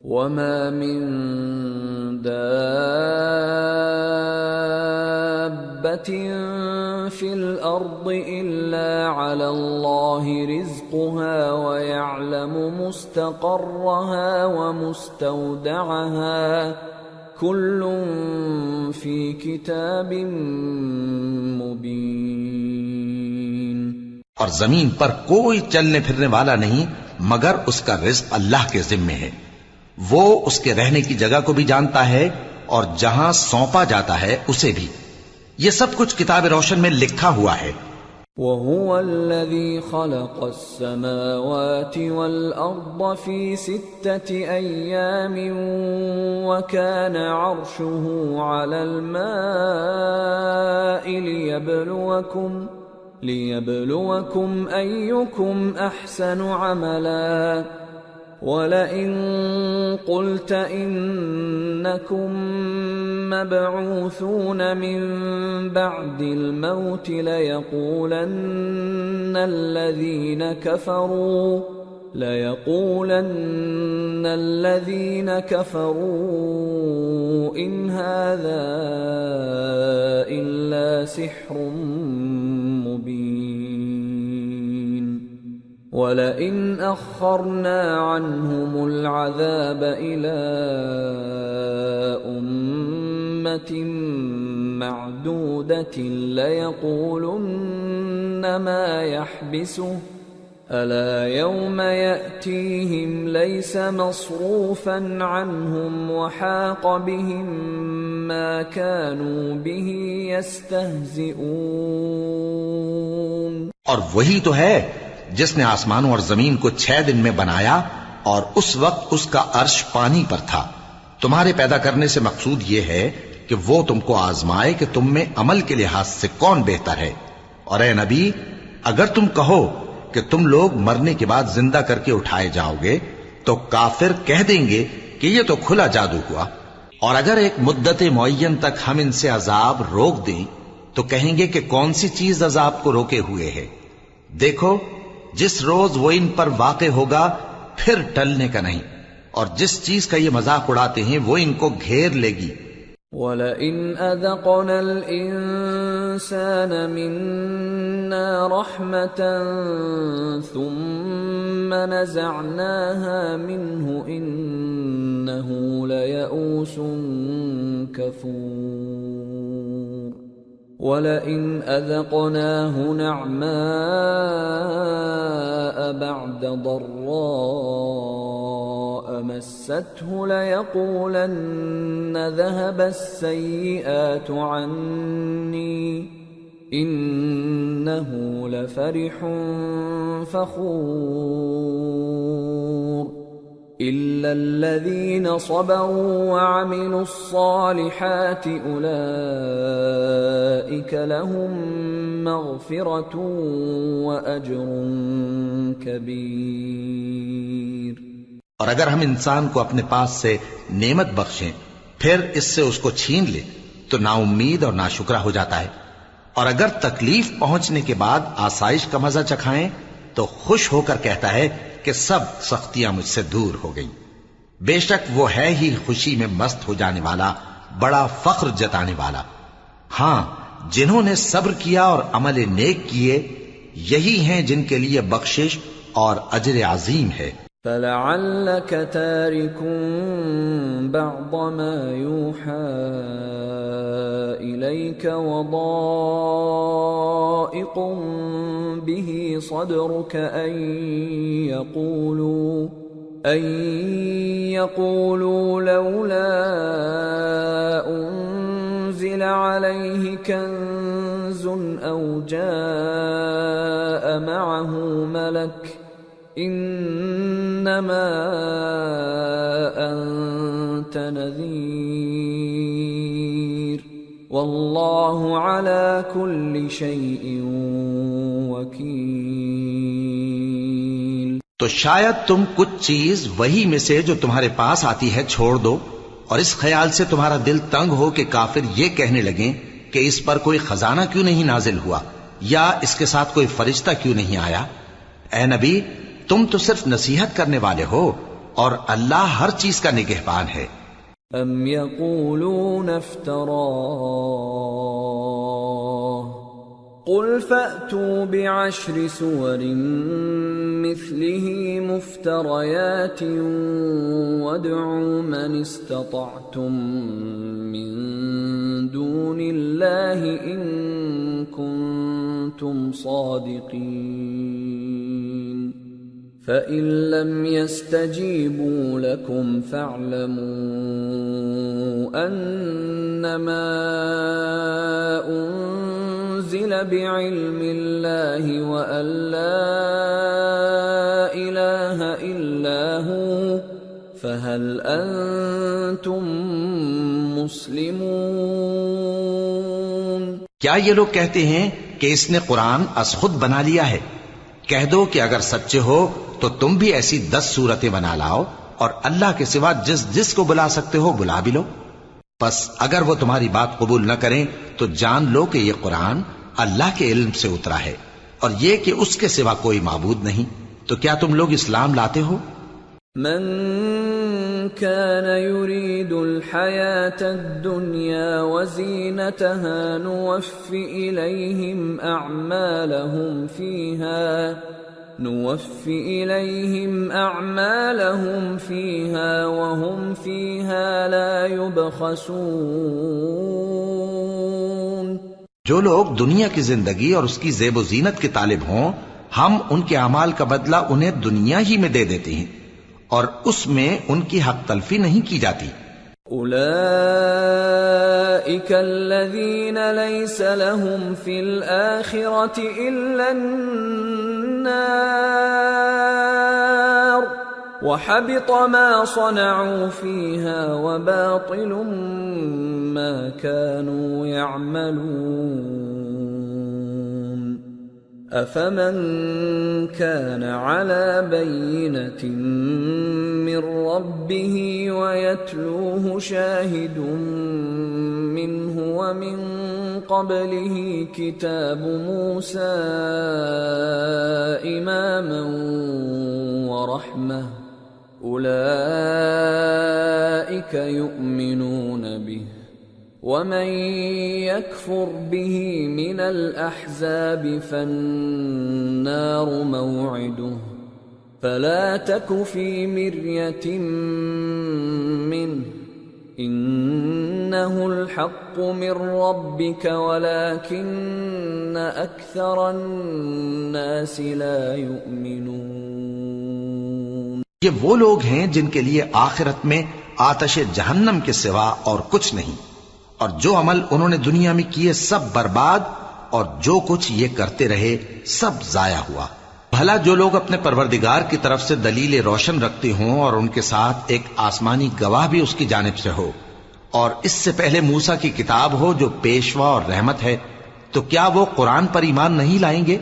وَمَا مِن دَابَّةٍ فِي الْأَرْضِ إِلَّا عَلَى اللَّهِ رِزْقُهَا وَيَعْلَمُ مُسْتَقَرَّهَا وَمُسْتَوْدَعَهَا كُلٌّ فِي كِتَابٍ مُبِينٍ۔ اور زمین پر کوئی چلنے پھرنے والا نہیں مگر اس کا رزق اللہ کے ذمے ہے۔ وہ اس کے رہنے کی جگہ کو بھی جانتا ہے اور جہاں سونپا جاتا ہے اسے بھی۔ یہ سب کچھ کتاب روشن میں لکھا ہوا ہے۔ وَهُوَ الَّذِي خَلَقَ السَّمَاوَاتِ وَالْأَرْضَ فِي 6 أَيَّامٍ وَكَانَ عَرْشُهُ عَلَى الْمَاءِ لِيَبْلُوَكُمْ أَيُّكُمْ أَحْسَنُ عَمَلًا وَلَئِن قُلْتَ إِنَّكُمْ مَبْعُوثُونَ مِنْ بَعْدِ الْمَوْتِ لَيَقُولَنَّ الَّذِينَ كَفَرُوا إِنْ هَذَا إِلَّا سِحْرٌ مُبِينٌ وَلَئِنْ أَخَّرْنَا عَنْهُمُ الْعَذَابَ إِلَىٰ أُمَّةٍ مَّعْدُودَةٍ لَيَقُولُنَّ مَا يَحْبِسُهُ أَلَا يَوْمَ يَأْتِيهِمْ لَيْسَ مَصْرُوفًا عَنْهُمْ وَحَاقَ بِهِم مَّا كَانُوا بِهِ يَسْتَهْزِئُونَ۔ اور وہی تو ہے جس نے آسمانوں اور زمین کو 6 دن میں بنایا اور اس وقت اس کا عرش پانی پر تھا۔ تمہارے پیدا کرنے سے مقصود یہ ہے کہ وہ تم کو آزمائے کہ تم میں عمل کے لحاظ سے کون بہتر ہے۔ اور اے نبی، اگر تم کہو کہ تم لوگ مرنے کے بعد زندہ کر کے اٹھائے جاؤ گے تو کافر کہہ دیں گے کہ یہ تو کھلا جادو ہوا۔ اور اگر ایک مدت معین تک ہم ان سے عذاب روک دیں تو کہیں گے کہ کون سی چیز عذاب کو روکے ہوئے ہے۔ دیکھو، جس روز وہ ان پر واقع ہوگا پھر ٹلنے کا نہیں، اور جس چیز کا یہ مذاق اڑاتے ہیں وہ ان کو گھیر لے گی۔ وَلَئِنْ أَذَقْنَا الْإِنسَانَ مِنَّا رَحْمَةً ثُمَّ نَزَعْنَاهَا مِنْهُ إِنَّهُ لَيَئُوسٌ كَفُورٌ وَلَئِنْ أَذَقْنَاهُ نَعْمَاءَ بَعْدَ ضَرَّاءَ مَسَّتْهُ لَيَقُولَنَّ ذَهَبَ السَّيِّئَاتُ عَنِّي إِنَّهُ لَفَرِحٌ فَخُورٌ إِلَّا الَّذِينَ صَبَرُوا وَعَمِلُوا الصَّالِحَاتِ أُولَئِكَ لَهُم مَّغْفِرَةٌ وَأَجْرٌ كَبِيرٌ۔ اور اگر ہم انسان کو اپنے پاس سے نعمت بخشیں پھر اس سے اس کو چھین لے تو نا امید اور ناشکرا ہو جاتا ہے، اور اگر تکلیف پہنچنے کے بعد آسائش کا مزہ چکھائیں تو خوش ہو کر کہتا ہے کہ سب سختیاں مجھ سے دور ہو گئیں۔ بے شک وہ ہے ہی خوشی میں مست ہو جانے والا، بڑا فخر جتانے والا۔ ہاں، جنہوں نے صبر کیا اور عمل نیک کیے یہی ہیں جن کے لیے بخشش اور اجر عظیم ہے۔ فَلَعَلَّكَ تَارِكٌ بَعْضَ مَا يُوحَىٰ إِلَيْكَ وَضَائِقٌ بِهِ صَدْرُكَ أَن يَقُولُوا لَوْلَا أُنزِلَ عَلَيْهِ كَنزٌ أَوْ جَاءَ مَعَهُ مَلَكٌ إِنَّمَا أَنتَ نَذِيرٌ وَاللَّهُ عَلَى كُلِّ شَيْءٍ وَكِيلٌ۔ تو شاید تم کچھ چیز وہی میں سے جو تمہارے پاس آتی ہے چھوڑ دو، اور اس خیال سے تمہارا دل تنگ ہو کہ کافر یہ کہنے لگیں کہ اس پر کوئی خزانہ کیوں نہیں نازل ہوا، یا اس کے ساتھ کوئی فرشتہ کیوں نہیں آیا۔ اے نبی، تم تو صرف نصیحت کرنے والے ہو، اور اللہ ہر چیز کا نگہبان ہے۔ ام یقولون افتراه قل فأتوا بعشر سور مثله مفتريات وادعوا من استطعتم من دون الله إن كنتم صادقين فإن لم يستجيبوا لكم فاعلموا أنما أنزل بعلم الله وأن لا إله إلا هو فهل أنتم مسلمون؟ کیا یہ لوگ کہتے ہیں کہ اس نے قرآن از خود بنا لیا ہے؟ کہہ دو کہ اگر سچے ہو تو تم بھی ایسی 10 صورتیں بنا لاؤ اور اللہ کے سوا جس جس کو بلا سکتے ہو بلا بھی لو۔ پس اگر وہ تمہاری بات قبول نہ کریں تو جان لو کہ یہ قرآن اللہ کے علم سے اترا ہے اور یہ کہ اس کے سوا کوئی معبود نہیں۔ تو کیا تم لوگ اسلام لاتے ہو؟ من كان يريد الحياة الدنيا وزينتها نوفِ إليهم أعمالهم فيها وهم فيها لا يبخسون۔ جو لوگ دنیا کی زندگی اور اس کی زیب و زینت کے طالب ہوں، ہم ان کے اعمال کا بدلہ انہیں دنیا ہی میں دے دیتے ہیں اور اس میں ان کی حق تلفی نہیں کی جاتی۔ أولئك الذين ليس لهم في الآخرة إلا النار وحبط ما صنعوا فيها وباطل ما كانوا يعملون أفمن كان على بينة من ربه ويتلوه شاهد منه ومن قبله كتاب موسى إماما ورحمة أولئك يؤمنون به ومن يكفر به من الأحزاب فالنار موعده فلا تك في مرية منه إنه الحق من ربك ولكن أكثر الناس لا يؤمنون۔ یہ وہ لوگ ہیں جن کے لیے آخرت میں آتش جہنم کے سوا اور کچھ نہیں، اور جو عمل انہوں نے دنیا میں کیے سب برباد، اور جو کچھ یہ کرتے رہے سب ضائع ہوا۔ بھلا جو لوگ اپنے پروردگار کی طرف سے دلیل روشن رکھتے ہوں اور ان کے ساتھ ایک آسمانی گواہ بھی اس کی جانب سے ہو، اور اس سے پہلے موسیٰ کی کتاب ہو جو پیشوا اور رحمت ہے، تو کیا وہ قرآن پر ایمان نہیں لائیں گے؟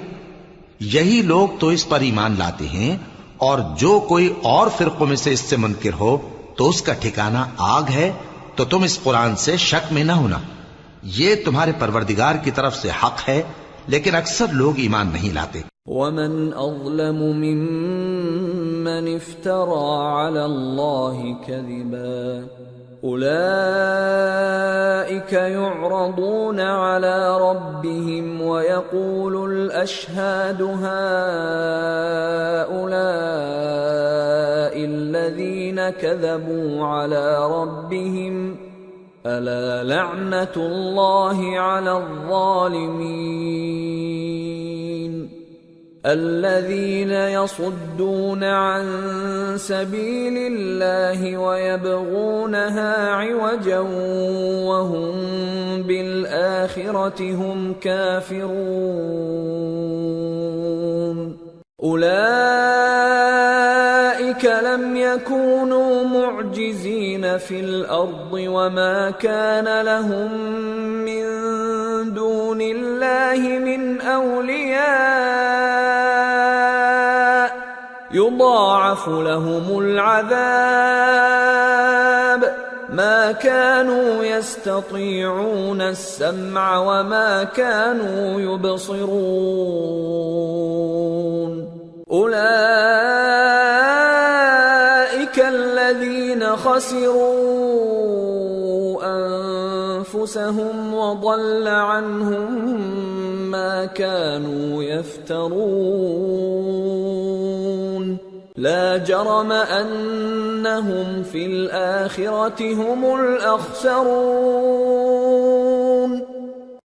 یہی لوگ تو اس پر ایمان لاتے ہیں، اور جو کوئی اور فرقوں میں سے اس سے منکر ہو تو اس کا ٹھکانہ آگ ہے۔ تو تم اس قرآن سے شک میں نہ ہونا، یہ تمہارے پروردگار کی طرف سے حق ہے، لیکن اکثر لوگ ایمان نہیں لاتے۔ ومن أظلم ممن افترى على الله كذبا أولئك يعرضون على ربهم ويقول الأشهاد هؤلاء الذين كذبوا على ربهم ألا لعنة الله على الظالمين الذين يصدون عن سبيل الله ويبغونها عوجا وهم بالآخرة هم كافرون أولئك لم يكونوا معجزين في الأرض وما كان لهم من دون الله من أولياء يضاعف لهم العذاب ما كانوا يستطيعون السمع وما كانوا يبصرون أولئك خسروا أنفسهم وضل عنهم ما كانوا يفترون لا جرم أنهم في الآخرة هم الأخسرون۔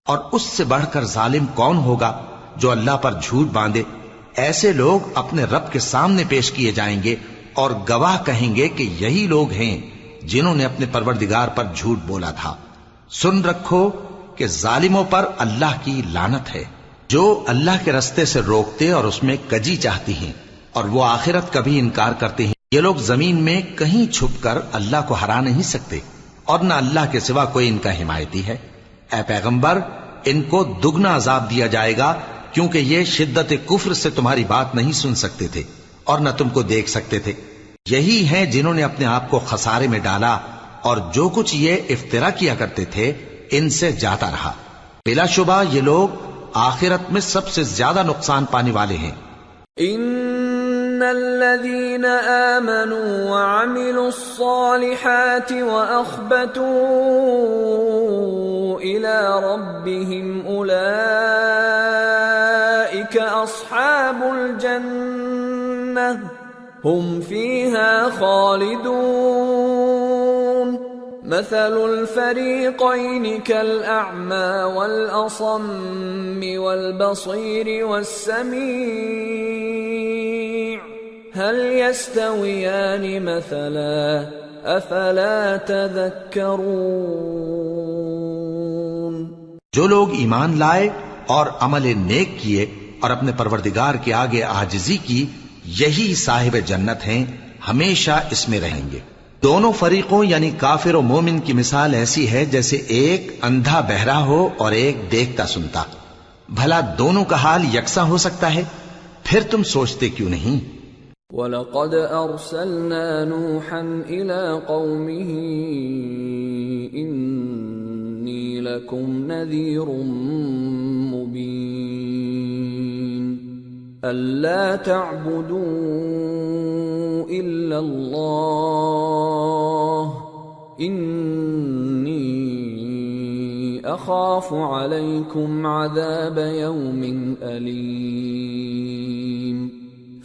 اور اس سے بڑھ کر ظالم کون ہوگا جو اللہ پر جھوٹ باندھے؟ ایسے لوگ اپنے رب کے سامنے پیش کیے جائیں گے اور گواہ کہیں گے کہ یہی لوگ ہیں جنہوں نے اپنے پروردگار پر جھوٹ بولا تھا۔ سن رکھو کہ ظالموں پر اللہ کی لعنت ہے، جو اللہ کے رستے سے روکتے اور اس میں کجی چاہتی ہیں اور وہ آخرت کا بھی انکار کرتے ہیں۔ یہ لوگ زمین میں کہیں چھپ کر اللہ کو ہرا نہیں سکتے اور نہ اللہ کے سوا کوئی ان کا حمایتی ہے۔ اے پیغمبر، ان کو دگنا عذاب دیا جائے گا، کیونکہ یہ شدت کفر سے تمہاری بات نہیں سن سکتے تھے اور نہ تم کو دیکھ سکتے تھے۔ یہی ہیں جنہوں نے اپنے آپ کو خسارے میں ڈالا، اور جو کچھ یہ افترا کیا کرتے تھے ان سے جاتا رہا۔ بلا شبہ یہ لوگ آخرت میں سب سے زیادہ نقصان پانے والے ہیں۔ ان الذين آمنوا وعملوا الصالحات واخبتوا الى ربهم اولئك اصحاب الجنة هم فيها خالدون مثل الفريقين كالأعمى والأصم والبصير والسميع هل يستويان مثلا أفلا تذكرون۔ جو لوگ ایمان لائے اور عمل نیک کیے اور اپنے پروردگار کے آگے عاجزی کی، یہی صاحب جنت ہیں، ہمیشہ اس میں رہیں گے۔ دونوں فریقوں یعنی کافر و مومن کی مثال ایسی ہے جیسے ایک اندھا بہرا ہو اور ایک دیکھتا سنتا۔ بھلا دونوں کا حال یکساں ہو سکتا ہے؟ پھر تم سوچتے کیوں نہیں؟ وَلَقَدْ أَرْسَلْنَا نُوحًا إِلَىٰ قَوْمِهِ إِنِّي لَكُمْ نَذِيرٌ مُّبِينٌ أَلَّا تَعْبُدُوا إِلَّا اللَّهَ إِنِّي أَخَافُ عَلَيْكُمْ عَذَابَ يَوْمٍ أَلِيمٍ۔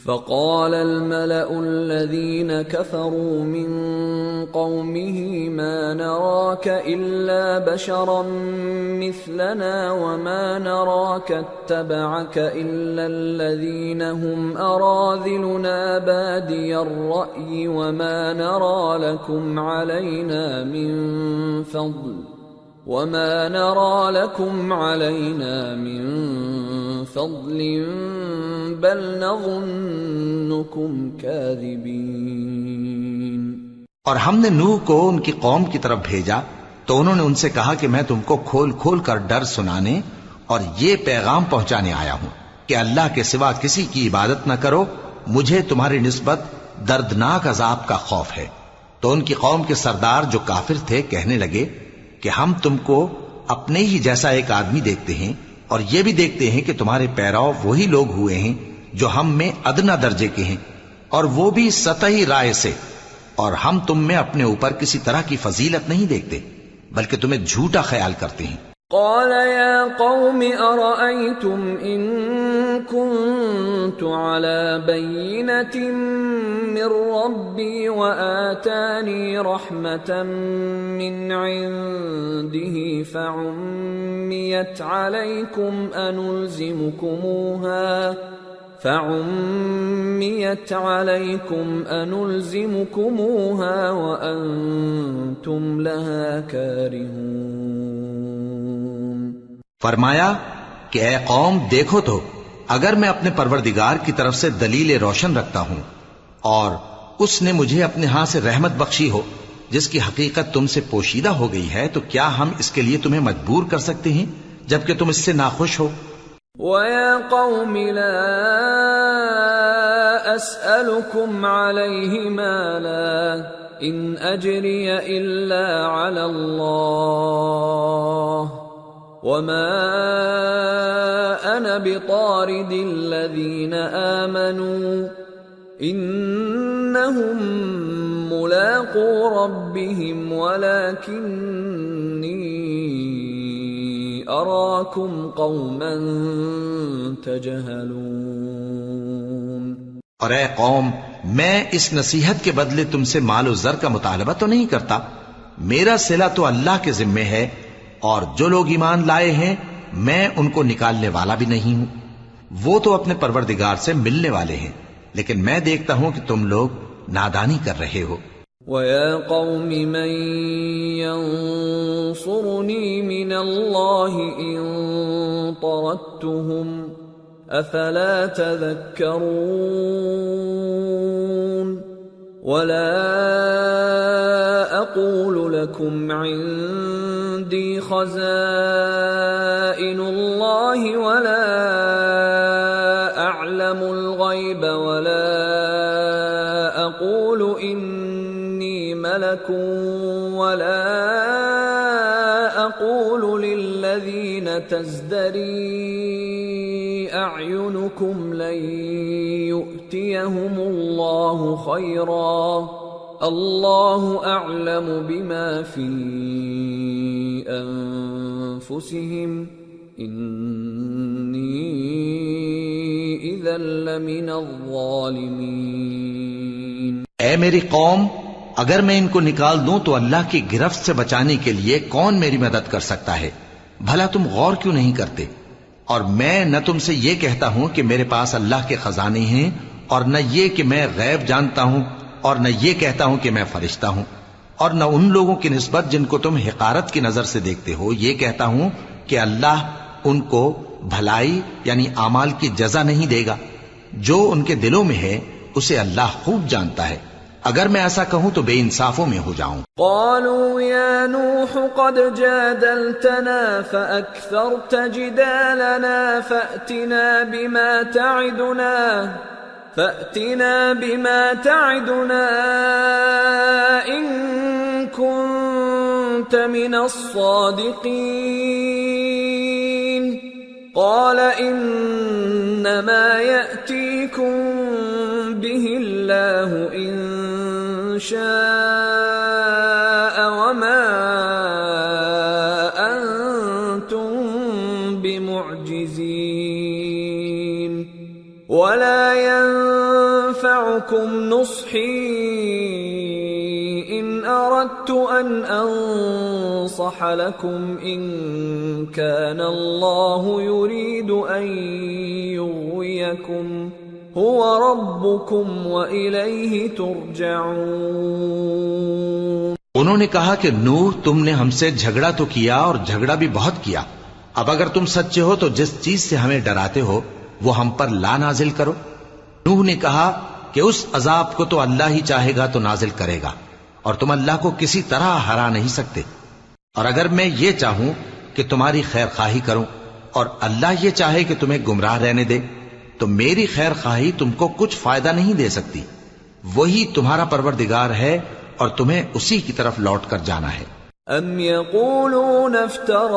فقال الملأ الذين كفروا من قومه ما نراك إلا بشرا مثلنا وما نراك اتبعك إلا الذين هم أراذلنا بادي الرأي وما نرى لكم علينا من فضل بل نظنكم كاذبين۔ اور ہم نے نوح کو ان کی قوم کی طرف بھیجا تو انہوں نے ان سے کہا کہ میں تم کو کھول کھول کر ڈر سنانے اور یہ پیغام پہنچانے آیا ہوں کہ اللہ کے سوا کسی کی عبادت نہ کرو، مجھے تمہاری نسبت دردناک عذاب کا خوف ہے۔ تو ان کی قوم کے سردار جو کافر تھے کہنے لگے کہ ہم تم کو اپنے ہی جیسا ایک آدمی دیکھتے ہیں اور یہ بھی دیکھتے ہیں کہ تمہارے پیراؤ وہی لوگ ہوئے ہیں جو ہم میں ادنا درجے کے ہیں، اور وہ بھی سطحی رائے سے، اور ہم تم میں اپنے اوپر کسی طرح کی فضیلت نہیں دیکھتے بلکہ تمہیں جھوٹا خیال کرتے ہیں۔ قال يا قوم أرأيتم إن كنت على بينة من ربي وآتاني رحمة من عنده فعميت عليكم أنلزمكموها وأنتم لها كارهون۔ فرمایا کہ اے قوم دیکھو تو، اگر میں اپنے پروردگار کی طرف سے دلیل روشن رکھتا ہوں اور اس نے مجھے اپنے ہاں سے رحمت بخشی ہو جس کی حقیقت تم سے پوشیدہ ہو گئی ہے، تو کیا ہم اس کے لیے تمہیں مجبور کر سکتے ہیں جبکہ تم اس سے ناخوش ہو؟ وَيَا قَوْمِ لَا أَسْأَلُكُمْ عَلَيْهِ مَالًا إِنْ أَجْرِيَ إِلَّا عَلَى اللَّهِ وَمَا أَنَا بِطَارِدِ الَّذِينَ آمَنُوا إِنَّهُمْ ملاقو ربهم ولكني أراكم قوما تجهلون۔ اور اے قوم، میں اس نصیحت کے بدلے تم سے مال و زر کا مطالبہ تو نہیں کرتا، میرا صلہ تو اللہ کے ذمے ہے، اور جو لوگ ایمان لائے ہیں میں ان کو نکالنے والا بھی نہیں ہوں، وہ تو اپنے پروردگار سے ملنے والے ہیں، لیکن میں دیکھتا ہوں کہ تم لوگ نادانی کر رہے ہو۔ وَيَا قَوْمِ مَنْ يَنصُرُنِي مِنَ اللَّهِ إِن طَرَدتُّهُمْ أَفَلَا تَذَكَّرُونَ وَلَا أَقُولُ لَكُمْ عِندِي خَزَائِنُ اللَّهِ وَلَا أَعْلَمُ الْغَيْبَ وَلَا أَقُولُ إِنِّي مَلَكٌ وَلَا أَقُولُ لِلَّذِينَ تَزْدَرِي أَعْيُنُكُمْ لَن يُؤْتِيَهُمُ اللَّهُ خَيْرًا اللَّهُ أَعْلَمُ بِمَا فِي أَنفُسِهِمْ إِنِّي إِذًا لَّمِنَ الظَّالِمِينَ۔ اے میری قوم، اگر میں ان کو نکال دوں تو اللہ کی گرفت سے بچانے کے لیے کون میری مدد کر سکتا ہے؟ بھلا تم غور کیوں نہیں کرتے؟ اور میں نہ تم سے یہ کہتا ہوں کہ میرے پاس اللہ کے خزانے ہیں، اور نہ یہ کہ میں غیب جانتا ہوں، اور نہ یہ کہتا ہوں کہ میں فرشتہ ہوں، اور نہ ان لوگوں کی نسبت جن کو تم حقارت کی نظر سے دیکھتے ہو یہ کہتا ہوں کہ اللہ ان کو بھلائی یعنی اعمال کی جزا نہیں دے گا۔ جو ان کے دلوں میں ہے اسے اللہ خوب جانتا ہے، اگر میں ایسا کہوں تو بے انصافوں میں ہو جاؤں۔ قالوا يا نوح قد جادلتنا فأكثرت جدالنا فأتنا بما تعدنا إن كنت من الصادقين قال إنما يأتيكم به الله إن شاء وما أنتم بمعجزين ولا ينفعكم نصحي إن أردت أن أنصح لكم إن كان الله يريد أن يغويكم هو ربكم وإليه ترجعون۔ انہوں نے کہا کہ نوح، تم نے ہم سے جھگڑا تو کیا اور جھگڑا بھی بہت کیا، اب اگر تم سچے ہو تو جس چیز سے ہمیں ڈراتے ہو وہ ہم پر لا نازل کرو۔ نوح نے کہا کہ اس عذاب کو تو اللہ ہی چاہے گا تو نازل کرے گا، اور تم اللہ کو کسی طرح ہرا نہیں سکتے، اور اگر میں یہ چاہوں کہ تمہاری خیر خواہی کروں اور اللہ یہ چاہے کہ تمہیں گمراہ رہنے دے تو میری خیر خواہی تم کو کچھ فائدہ نہیں دے سکتی، وہی تمہارا پروردگار ہے اور تمہیں اسی کی طرف لوٹ کر جانا ہے۔ ام یقولون افتراہ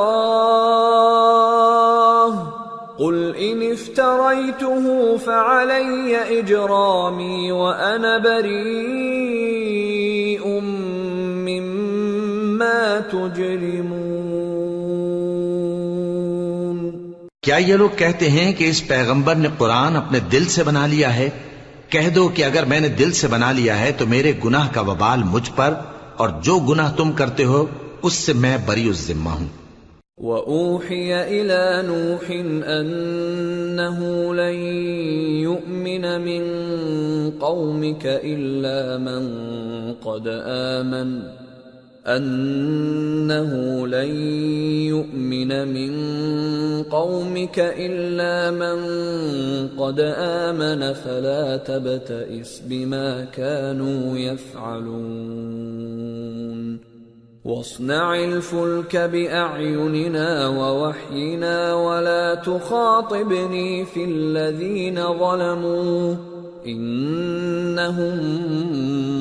قل ان افتریته فعلی اجرامی وانا بریء مما تجرمون۔ کیا یہ لوگ کہتے ہیں کہ اس پیغمبر نے قرآن اپنے دل سے بنا لیا ہے؟ کہہ دو کہ اگر میں نے دل سے بنا لیا ہے تو میرے گناہ کا وبال مجھ پر، اور جو گناہ تم کرتے ہو اس سے میں بری الذمہ ہوں۔ وَأُوحِيَ إِلَى نُوحٍ أَنَّهُ لَن يُؤْمِنَ مِن قَوْمِكَ إِلَّا مَن قَدْ آمَنَ فَلَا تَبْتَئِسْ بِمَا كَانُوا يَفْعَلُونَ وَاصْنَعِ الْفُلْكَ بِأَعْيُنِنَا وَوَحْيِنَا وَلَا تُخَاطِبْنِي فِي الَّذِينَ ظَلَمُوا إِنَّهُمْ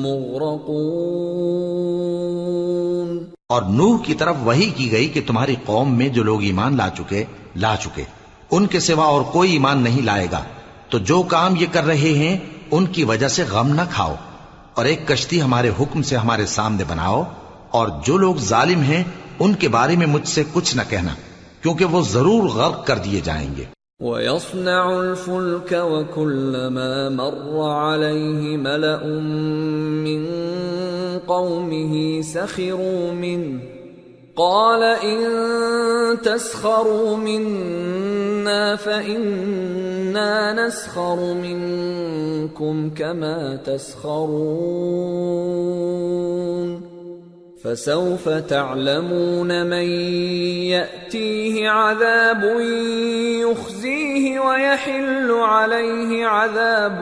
مُغْرَقُونَ۔ اور نوح کی طرف وحی کی گئی کہ تمہاری قوم میں جو لوگ ایمان لا چکے ان کے سوا اور کوئی ایمان نہیں لائے گا، تو جو کام یہ کر رہے ہیں ان کی وجہ سے غم نہ کھاؤ، اور ایک کشتی ہمارے حکم سے ہمارے سامنے بناؤ، اور جو لوگ ظالم ہیں ان کے بارے میں مجھ سے کچھ نہ کہنا، کیونکہ وہ ضرور غرق کر دیے جائیں گے۔ وَيَصْنَعُ الْفُلْكَ وَكُلَّمَا مَرَّ عَلَيْهِ مَلَأٌ مِّن قَوْمِهِ سَخِرُوا مِنْهُ قَالَ إِن تَسْخَرُوا مِنَّا فَإِنَّا نَسْخَرُ مِنكُمْ كَمَا تَسْخَرُونَ فَسَوْفَ تَعْلَمُونَ مَن يَأْتِيهِ عَذَابٌ يُخْزِيهِ وَيَحِلُّ عَلَيْهِ عَذَابٌ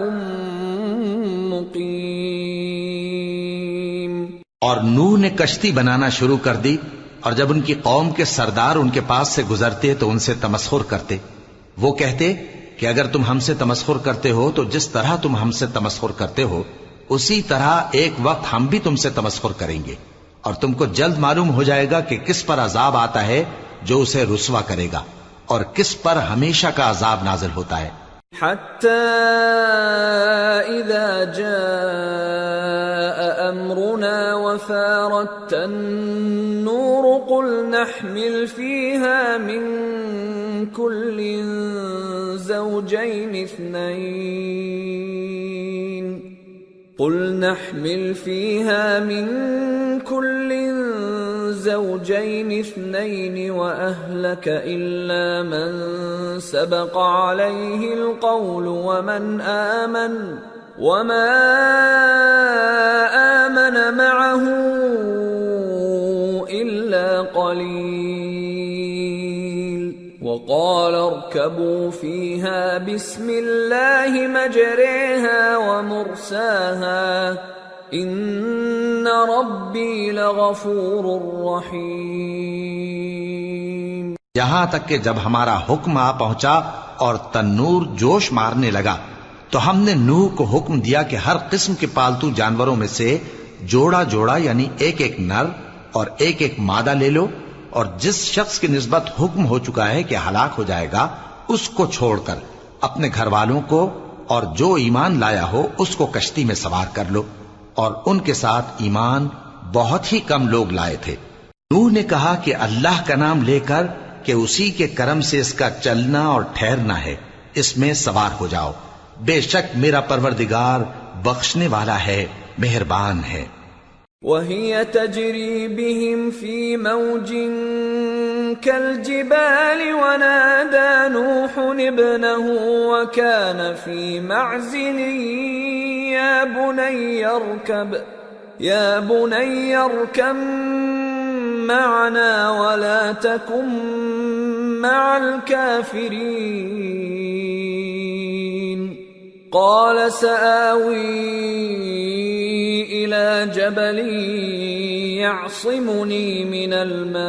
مُقِيمٌ۔ اور نوح نے کشتی بنانا شروع کر دی، اور جب ان کی قوم کے سردار ان کے پاس سے گزرتے تو ان سے تمسخر کرتے۔ وہ کہتے کہ اگر تم ہم سے تمسخر کرتے ہو تو جس طرح تم ہم سے تمسخر کرتے ہو اسی طرح ایک وقت ہم بھی تم سے تمسخر کریں گے، اور تم کو جلد معلوم ہو جائے گا کہ کس پر عذاب آتا ہے جو اسے رسوا کرے گا، اور کس پر ہمیشہ کا عذاب نازل ہوتا ہے۔ حتى إذا جاء أمرنا وفارت النور قل نحمل فيها من كل زوجين اثنين وأهلك إلا من سبق عليه القول وما آمن معه إلا قليل وقال اركبوا فيها بسم الله مجريها ومرساها ان ربی لغفور رحیم۔ یہاں تک کہ جب ہمارا حکم آ پہنچا اور تنور جوش مارنے لگا تو ہم نے نوح کو حکم دیا کہ ہر قسم کے پالتو جانوروں میں سے جوڑا جوڑا یعنی ایک ایک نر اور ایک ایک مادہ لے لو، اور جس شخص کی نسبت حکم ہو چکا ہے کہ ہلاک ہو جائے گا اس کو چھوڑ کر اپنے گھر والوں کو اور جو ایمان لایا ہو اس کو کشتی میں سوار کر لو، اور ان کے ساتھ ایمان بہت ہی کم لوگ لائے تھے۔ نوح نے کہا کہ اللہ کا نام لے کر کہ اسی کے کرم سے اس کا چلنا اور ٹھہرنا ہے، اس میں سوار ہو جاؤ، بے شک میرا پروردگار بخشنے والا ہے، مہربان ہے۔ وَهِيَ تَجْرِي بِهِمْ فِي مَوْجٍ كَالْجِبَالِ وَنَادَى نُوحٌ ابْنَهُ وَكَانَ فِي مَعْزِلٍ يَا بُنَيَّ ارْكَبْ مَعَنَا وَلَا تَكُنْ مَعَ الْكَافِرِينَ قَالَ سَآوِي إِلَى جَبَلٍ يَعْصِمُنِي مِنَ الْمَاءِ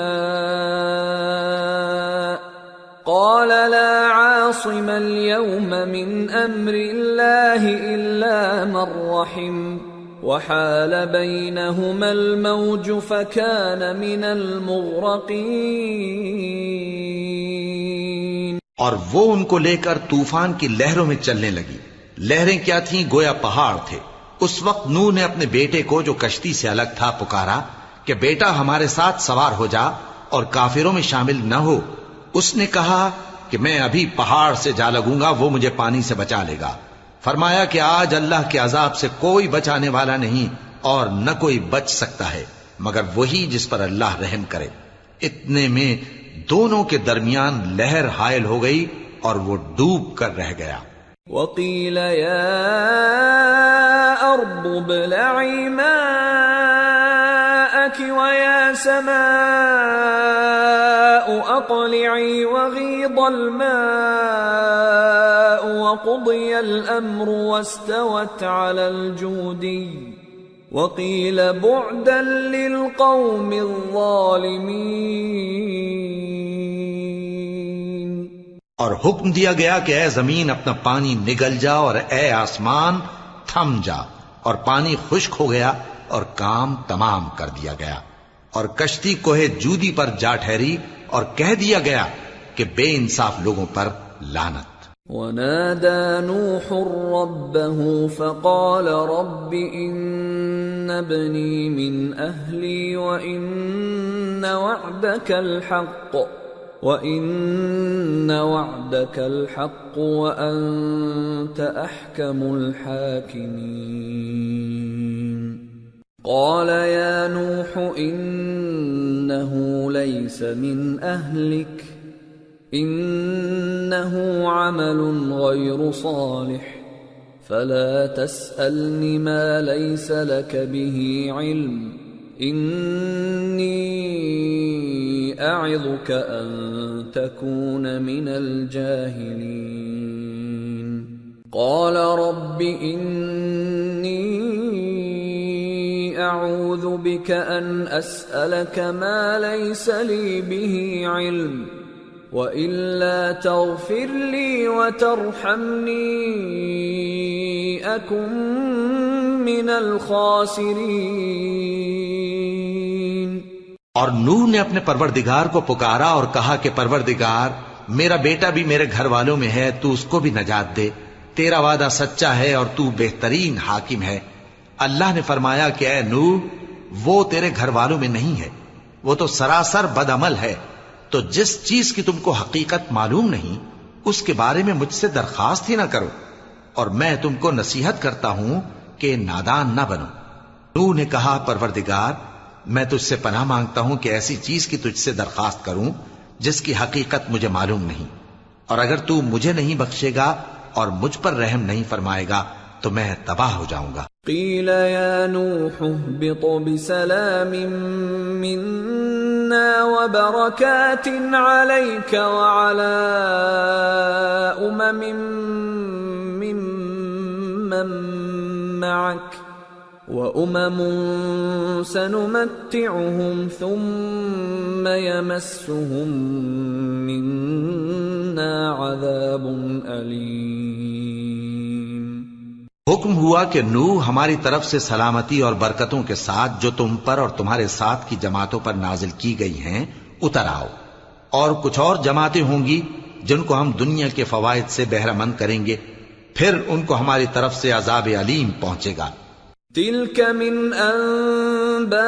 قَالَ لَا عَاصِمَ الْيَوْمَ مِنْ أَمْرِ اللَّهِ إِلَّا مَنْ رَحِمَ وَحَالَ بَيْنَهُمَا الْمَوْجُ فَكَانَ مِنَ الْمُغْرَقِينَ۔ اور وہ ان کو لے کر طوفان کی لہروں میں چلنے لگی، لہریں کیا تھیں گویا پہاڑ تھے۔ اس وقت نوح نے اپنے بیٹے کو جو کشتی سے الگ تھا پکارا کہ بیٹا ہمارے ساتھ سوار ہو جا اور کافروں میں شامل نہ ہو۔ اس نے کہا کہ میں ابھی پہاڑ سے جا لگوں گا، وہ مجھے پانی سے بچا لے گا۔ فرمایا کہ آج اللہ کے عذاب سے کوئی بچانے والا نہیں اور نہ کوئی بچ سکتا ہے مگر وہی جس پر اللہ رحم کرے۔ اتنے میں دونوں کے درمیان لہر حائل ہو گئی اور وہ ڈوب کر رہ گیا۔ وَقِيلَ يَا أَرْضُ ابْلَعِي مَاءَكِ وَيَا سَمَاءُ أَقْلِعِي وَغِيضَ الْمَاءُ وَقُضِيَ الْأَمْرُ وَاسْتَوَتْ عَلَى الْجُودِيِّ وَقِيلَ بُعْدًا لِلْقَوْمِ الظَّالِمِينَ۔ اور حکم دیا گیا کہ اے زمین اپنا پانی نگل جا اور اے آسمان تھم جا، اور پانی خشک ہو گیا اور کام تمام کر دیا گیا، اور کشتی کوہ جودی پر جا ٹھہری اور کہہ دیا گیا کہ بے انصاف لوگوں پر لعنت۔ وَنَادَى نُوحٌ رَبَّهُ فَقَالَ رَبِّ إِنَّ ابني من أهلي وإن وعدك الحق وأنت أحكم الحاكمين قال يا نوح إنه ليس من أهلك إنه عمل غير صالح فلا تسألني ما ليس لك به علم إني أعظك أن تكون من الجاهلين قال رب إني أعوذ بك أن أسألك ما ليس لي به علم وإلا تغفر لي وترحمني أكن من الخاسرين اور نوح نے اپنے پروردگار کو پکارا اور کہا کہ پروردگار میرا بیٹا بھی میرے گھر والوں میں ہے، تو اس کو بھی نجات دے، تیرا وعدہ سچا ہے اور تو بہترین حاکم ہے۔ اللہ نے فرمایا کہ اے نوح، وہ تیرے گھر والوں میں نہیں ہے، وہ تو سراسر بد عمل ہے، تو جس چیز کی تم کو حقیقت معلوم نہیں اس کے بارے میں مجھ سے درخواست ہی نہ کرو، اور میں تم کو نصیحت کرتا ہوں کہ نادان نہ بنو۔ نوح نے کہا پروردگار میں تجھ سے پناہ مانگتا ہوں کہ ایسی چیز کی تجھ سے درخواست کروں جس کی حقیقت مجھے معلوم نہیں، اور اگر تو مجھے نہیں بخشے گا اور مجھ پر رحم نہیں فرمائے گا تو میں تباہ ہو جاؤں گا۔ قیل یا نوح اهبط بسلام منا وبرکات علیک وعلی ممن معک وأمم سنمتعهم ثم يمسهم منا عذاب أليم۔ حکم ہوا کہ نوح ہماری طرف سے سلامتی اور برکتوں کے ساتھ جو تم پر اور تمہارے ساتھ کی جماعتوں پر نازل کی گئی ہیں اتر آؤ، اور کچھ اور جماعتیں ہوں گی جن کو ہم دنیا کے فوائد سے بہرہ مند کریں گے، پھر ان کو ہماری طرف سے عذاب علیم پہنچے گا۔ تلك من أنباء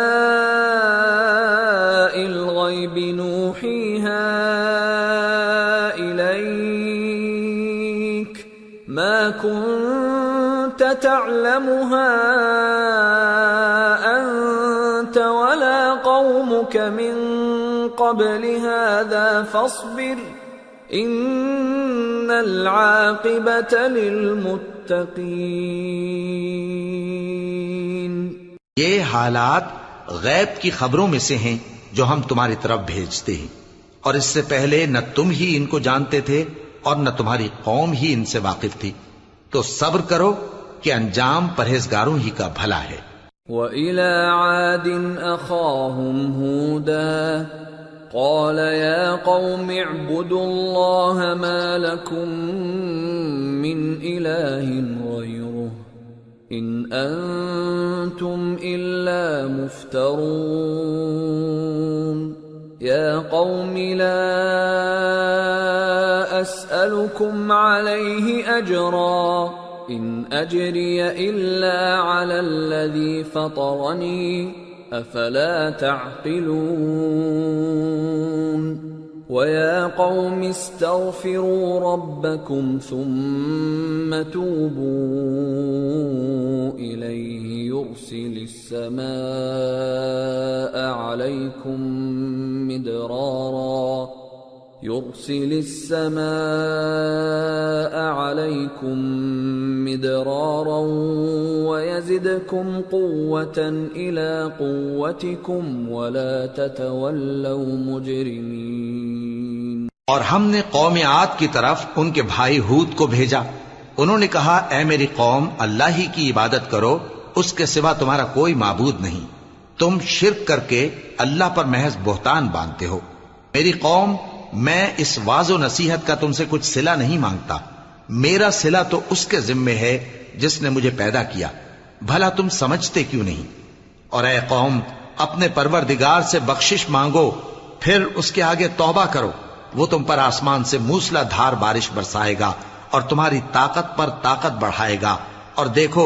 الغيب نوحيها إليك ما كنت تعلمها أنت ولا قومك من قبل هذا فاصبر إن العاقبة للمتقين۔ یہ حالات غیب کی خبروں میں سے ہیں جو ہم تمہاری طرف بھیجتے ہیں، اور اس سے پہلے نہ تم ہی ان کو جانتے تھے اور نہ تمہاری قوم ہی ان سے واقف تھی، تو صبر کرو کہ انجام پرہیزگاروں ہی کا بھلا ہے۔ وَإِلَى عَادٍ أَخَاهُمْ هُودًا قَالَ يَا قَوْمِ اعْبُدُوا اللَّهَ مَا لَكُمْ مِنْ إِلَٰهٍ غَيْرُهُ إِنْ أَنْتُمْ إِلَّا مُفْتَرُونَ يَا قَوْمِ لَا أَسْأَلُكُمْ عَلَيْهِ أَجْرًا إِنْ أَجْرِيَ إِلَّا عَلَى الَّذِي فَطَرَنِي أَفَلَا تَعْقِلُونَ وَيَا قَوْمِ اسْتَغْفِرُوا رَبَّكُمْ ثُمَّ تُوبُوا إِلَيْهِ يُرْسِلِ السَّمَاءَ عَلَيْكُمْ مِدْرَارًا وَيَزِدْكُمْ قُوَّةً إِلَى قُوَّتِكُمْ وَلَا تَتَوَلَّوْا مُجْرِمِينَ۔ اور ہم نے قوم عاد کی طرف ان کے بھائی ہود کو بھیجا، انہوں نے کہا اے میری قوم اللہ ہی کی عبادت کرو، اس کے سوا تمہارا کوئی معبود نہیں، تم شرک کر کے اللہ پر محض بہتان باندھتے ہو۔ میری قوم میں اس واعظ و نصیحت کا تم سے کچھ صلہ نہیں مانگتا، میرا صلہ تو اس کے ذمے ہے جس نے مجھے پیدا کیا، بھلا تم سمجھتے کیوں نہیں؟ اور اے قوم اپنے پروردگار سے بخشش مانگو، پھر اس کے آگے توبہ کرو، وہ تم پر آسمان سے موسلا دھار بارش برسائے گا اور تمہاری طاقت پر طاقت بڑھائے گا، اور دیکھو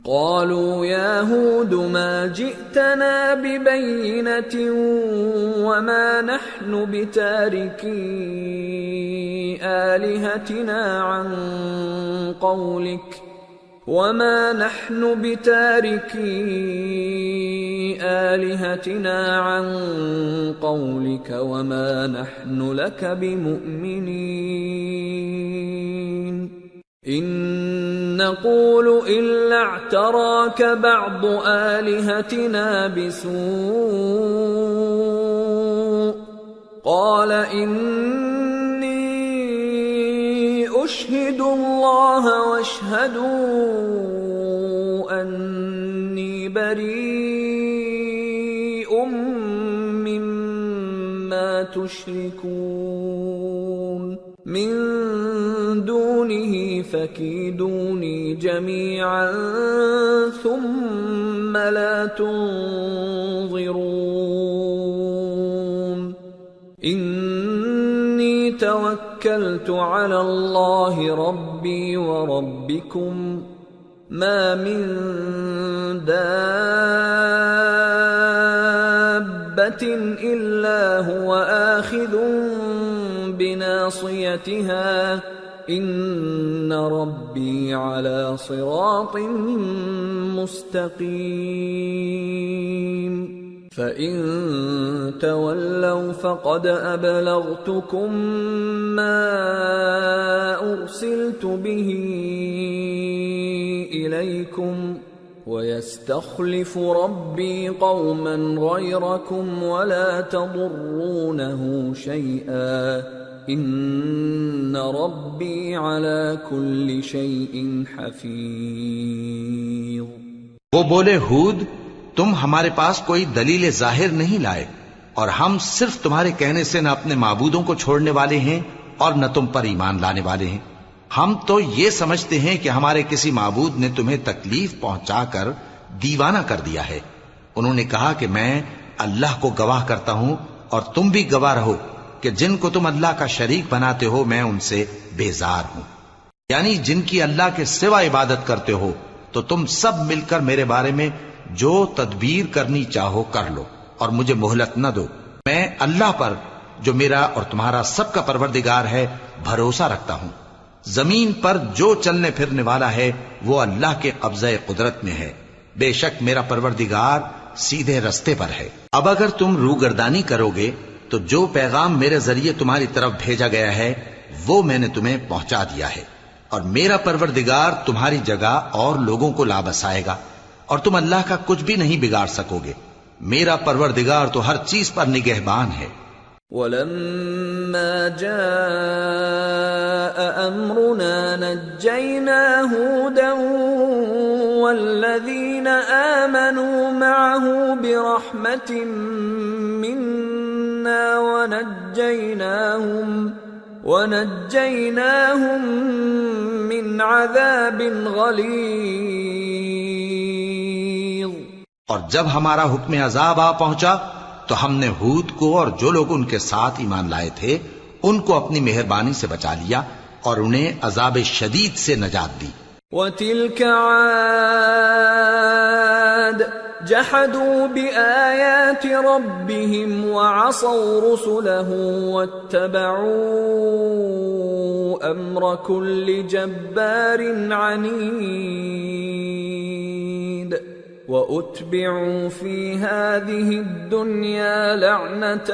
قالوا يا هود ما جئتنا ببينة وما نحن بتاركي آلهتنا عن قولك وما نحن لك بمؤمنين إن نقول إلا اعتراك بعض آلهتنا بسوء قال إني أشهد الله واشهدوا أني بريء مما تشركون من دونه فكيدوني جميعا ثم لا تنظرون إني توكلت على الله ربي وربكم ما من دابة إلا هو آخذ بناصيتها إن ربي على صراط مستقيم فإن تولوا فقد أبلغتكم ما أرسلت به إليكم ويستخلف ربي قوما غيركم ولا تضرونه شيئا ان ربی علی کل شیء حفیظ۔ وہ بولے ہود تم ہمارے پاس کوئی دلیل ظاہر نہیں لائے اور ہم صرف تمہارے کہنے سے نہ اپنے معبودوں کو چھوڑنے والے ہیں اور نہ تم پر ایمان لانے والے ہیں۔ ہم تو یہ سمجھتے ہیں کہ ہمارے کسی معبود نے تمہیں تکلیف پہنچا کر دیوانہ کر دیا ہے۔ انہوں نے کہا کہ میں اللہ کو گواہ کرتا ہوں اور تم بھی گواہ رہو کہ جن کو تم اللہ کا شریک بناتے ہو میں ان سے بیزار ہوں، یعنی جن کی اللہ کے سوا عبادت کرتے ہو، تو تم سب مل کر میرے بارے میں جو تدبیر کرنی چاہو کر لو اور مجھے مہلت نہ دو۔ میں اللہ پر جو میرا اور تمہارا سب کا پروردگار ہے بھروسہ رکھتا ہوں۔ زمین پر جو چلنے پھرنے والا ہے وہ اللہ کے قبضہ قدرت میں ہے، بے شک میرا پروردگار سیدھے رستے پر ہے۔ اب اگر تم روگردانی کرو گے تو جو پیغام میرے ذریعے تمہاری طرف بھیجا گیا ہے وہ میں نے تمہیں پہنچا دیا ہے، اور میرا پروردگار تمہاری جگہ اور لوگوں کو لا بسائے گا، اور تم اللہ کا کچھ بھی نہیں بگاڑ سکو گے۔ میرا پروردگار تو ہر چیز پر نگہبان ہے۔ وَلَمَّا جَاءَ أَمْرُنَا نَجَّيْنَا هُودًا وَالَّذِينَ آمَنُوا مَعَهُ بِرَحْمَةٍ مِنَّا وَنَجَّيْنَاهُمْ مِنْ عَذَابٍ غَلِيظٍ۔ اور جب ہمارا حکم عذاب آ پہنچا تو ہم نے ہود کو اور جو لوگ ان کے ساتھ ایمان لائے تھے ان کو اپنی مہربانی سے بچا لیا اور انہیں عذاب شدید سے نجات دی۔ وَتِلْكَ عَادٌ جَحَدُوا بِآيَاتِ رَبِّهِمْ وَعَصَوْا رُسُلَهُ وَاتَّبَعُوا أَمْرَ كُلِّ جَبَّارٍ عَنِيدٍ وَأُتْبِعُوا فِي هَذِهِ الدُّنْيَا لَعْنَةً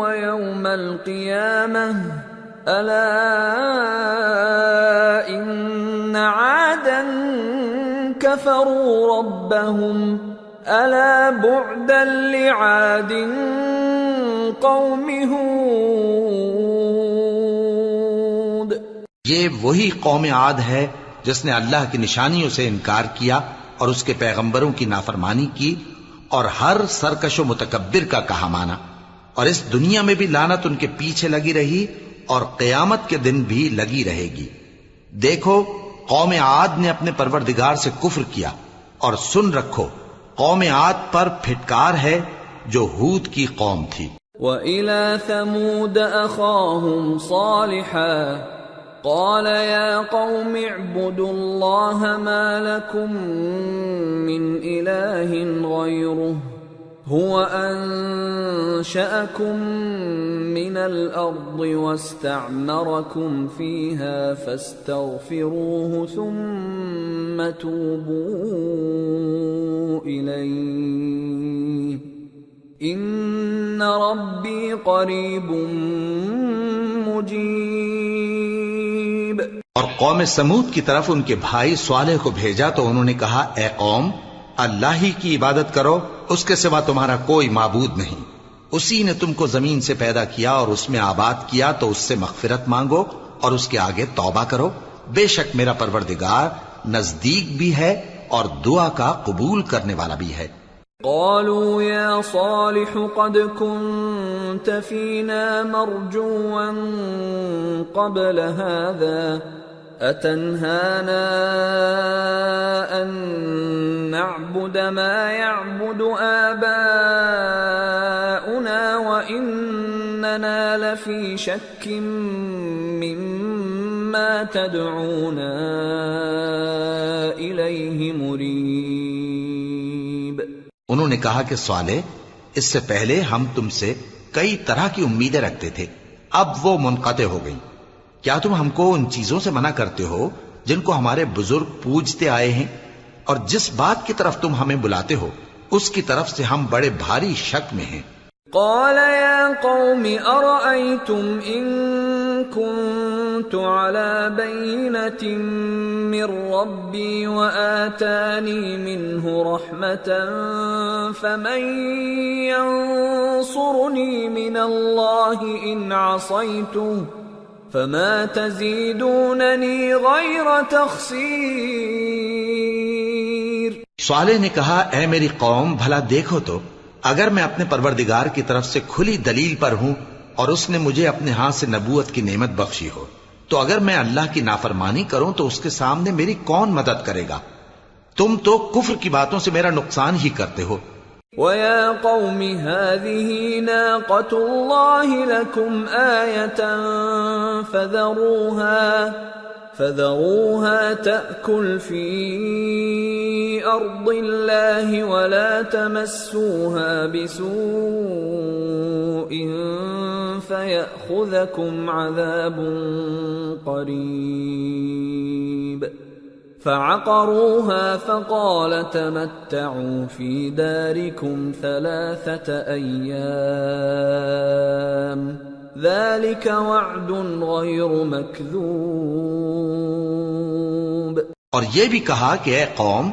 وَيَوْمَ الْقِيَامَةِ أَلَا إِنَّ عَادًا كَفَرُوا رَبَّهُمْ أَلَا بُعْدًا لِعَادٍ قَوْمِ هُودٍ۔ یہ وہی قوم عاد ہے جس نے اللہ کی نشانیوں سے انکار کیا اور اس کے پیغمبروں کی نافرمانی کی اور ہر سرکش و متکبر کا کہا مانا، اور اس دنیا میں بھی لعنت ان کے پیچھے لگی رہی اور قیامت کے دن بھی لگی رہے گی۔ دیکھو قوم عاد نے اپنے پروردگار سے کفر کیا، اور سن رکھو قوم عاد پر پھٹکار ہے جو ہود کی قوم تھی۔ وَإِلَى ثَمُودَ أَخَاهُمْ صَالِحًا قال يا قوم اعبدوا الله ما لكم من إله غيره هو أنشأكم من الأرض واستعمركم فيها فاستغفروه ثم توبوا إليه إن ربي قريب مجيب۔ اور قوم سمود کی طرف ان کے بھائی صالح کو بھیجا تو انہوں نے کہا اے قوم اللہ ہی کی عبادت کرو، اس کے سوا تمہارا کوئی معبود نہیں، اسی نے تم کو زمین سے پیدا کیا اور اس میں آباد کیا تو اس سے مغفرت مانگو اور اس کے آگے توبہ کرو، بے شک میرا پروردگار نزدیک بھی ہے اور دعا کا قبول کرنے والا بھی ہے۔ قالوا يا صالح قد كنت فينا مرجوا قبل هذا أتنهانا أن نعبد ما يعبد آباؤنا وإننا لفي شك مما تدعونا إليه مريب۔ انہوں نے کہا کہ صالح اس سے پہلے ہم تم سے کئی طرح کی امیدیں رکھتے تھے، اب وہ منقطع ہو گئیں۔ کیا تم ہم کو ان چیزوں سے منع کرتے ہو جن کو ہمارے بزرگ پوجتے آئے ہیں، اور جس بات کی طرف تم ہمیں بلاتے ہو اس کی طرف سے ہم بڑے بھاری شک میں ہیں۔ قال يا قوم أرأيتم إن كنت على بينة من ربي وآتاني منه رحمة فمن ينصرني من الله إن عصيته فما تزيدونني غير تخسير۔ صالح نے کہا اے میری قوم بھلا دیکھو تو اگر میں اپنے پروردگار کی طرف سے کھلی دلیل پر ہوں اور اس نے مجھے اپنے ہاتھ سے نبوت کی نعمت بخشی ہو تو اگر میں اللہ کی نافرمانی کروں تو اس کے سامنے میری کون مدد کرے گا؟ تم تو کفر کی باتوں سے میرا نقصان ہی کرتے ہو۔ وَيَا قَوْمِ هَذِهِ نَاقَةُ اللَّهِ لَكُمْ آيَةً فَذَرُوهَا تَأْكُلْ فِي أَرْضِ اللَّهِ وَلَا تَمَسُّوهَا بِسُوءٍ فَيَأْخُذَكُمْ عَذَابٌ قَرِيبٌ۔ فعقروها فقال تمتعوا في داركم 3 أيام ذلك وعد غير مكذوب۔ اور یہ بھی کہا کہ اے قوم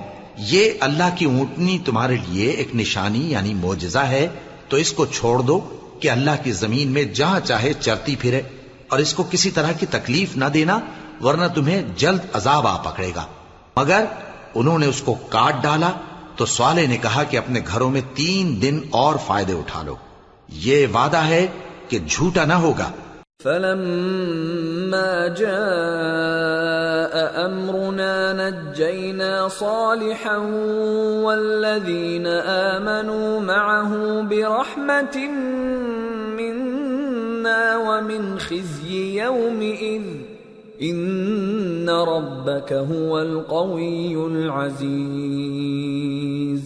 یہ اللہ کی اونٹنی تمہارے لیے ایک نشانی یعنی معجزہ ہے تو اس کو چھوڑ دو کہ اللہ کی زمین میں جہاں چاہے چرتی پھرے، اور اس کو کسی طرح کی تکلیف نہ دینا ورنہ تمہیں جلد عذاب آ پکڑے گا۔ مگر انہوں نے اس کو کاٹ ڈالا تو صالح نے کہا کہ اپنے گھروں میں 3 دن اور فائدے اٹھا لو، یہ وعدہ ہے کہ جھوٹا نہ ہوگا۔ فلما جاء أمرنا نجينا صالحا والذين آمنوا معه برحمة منا ومن خزي يومئذ إن ربك هو القوي العزيز۔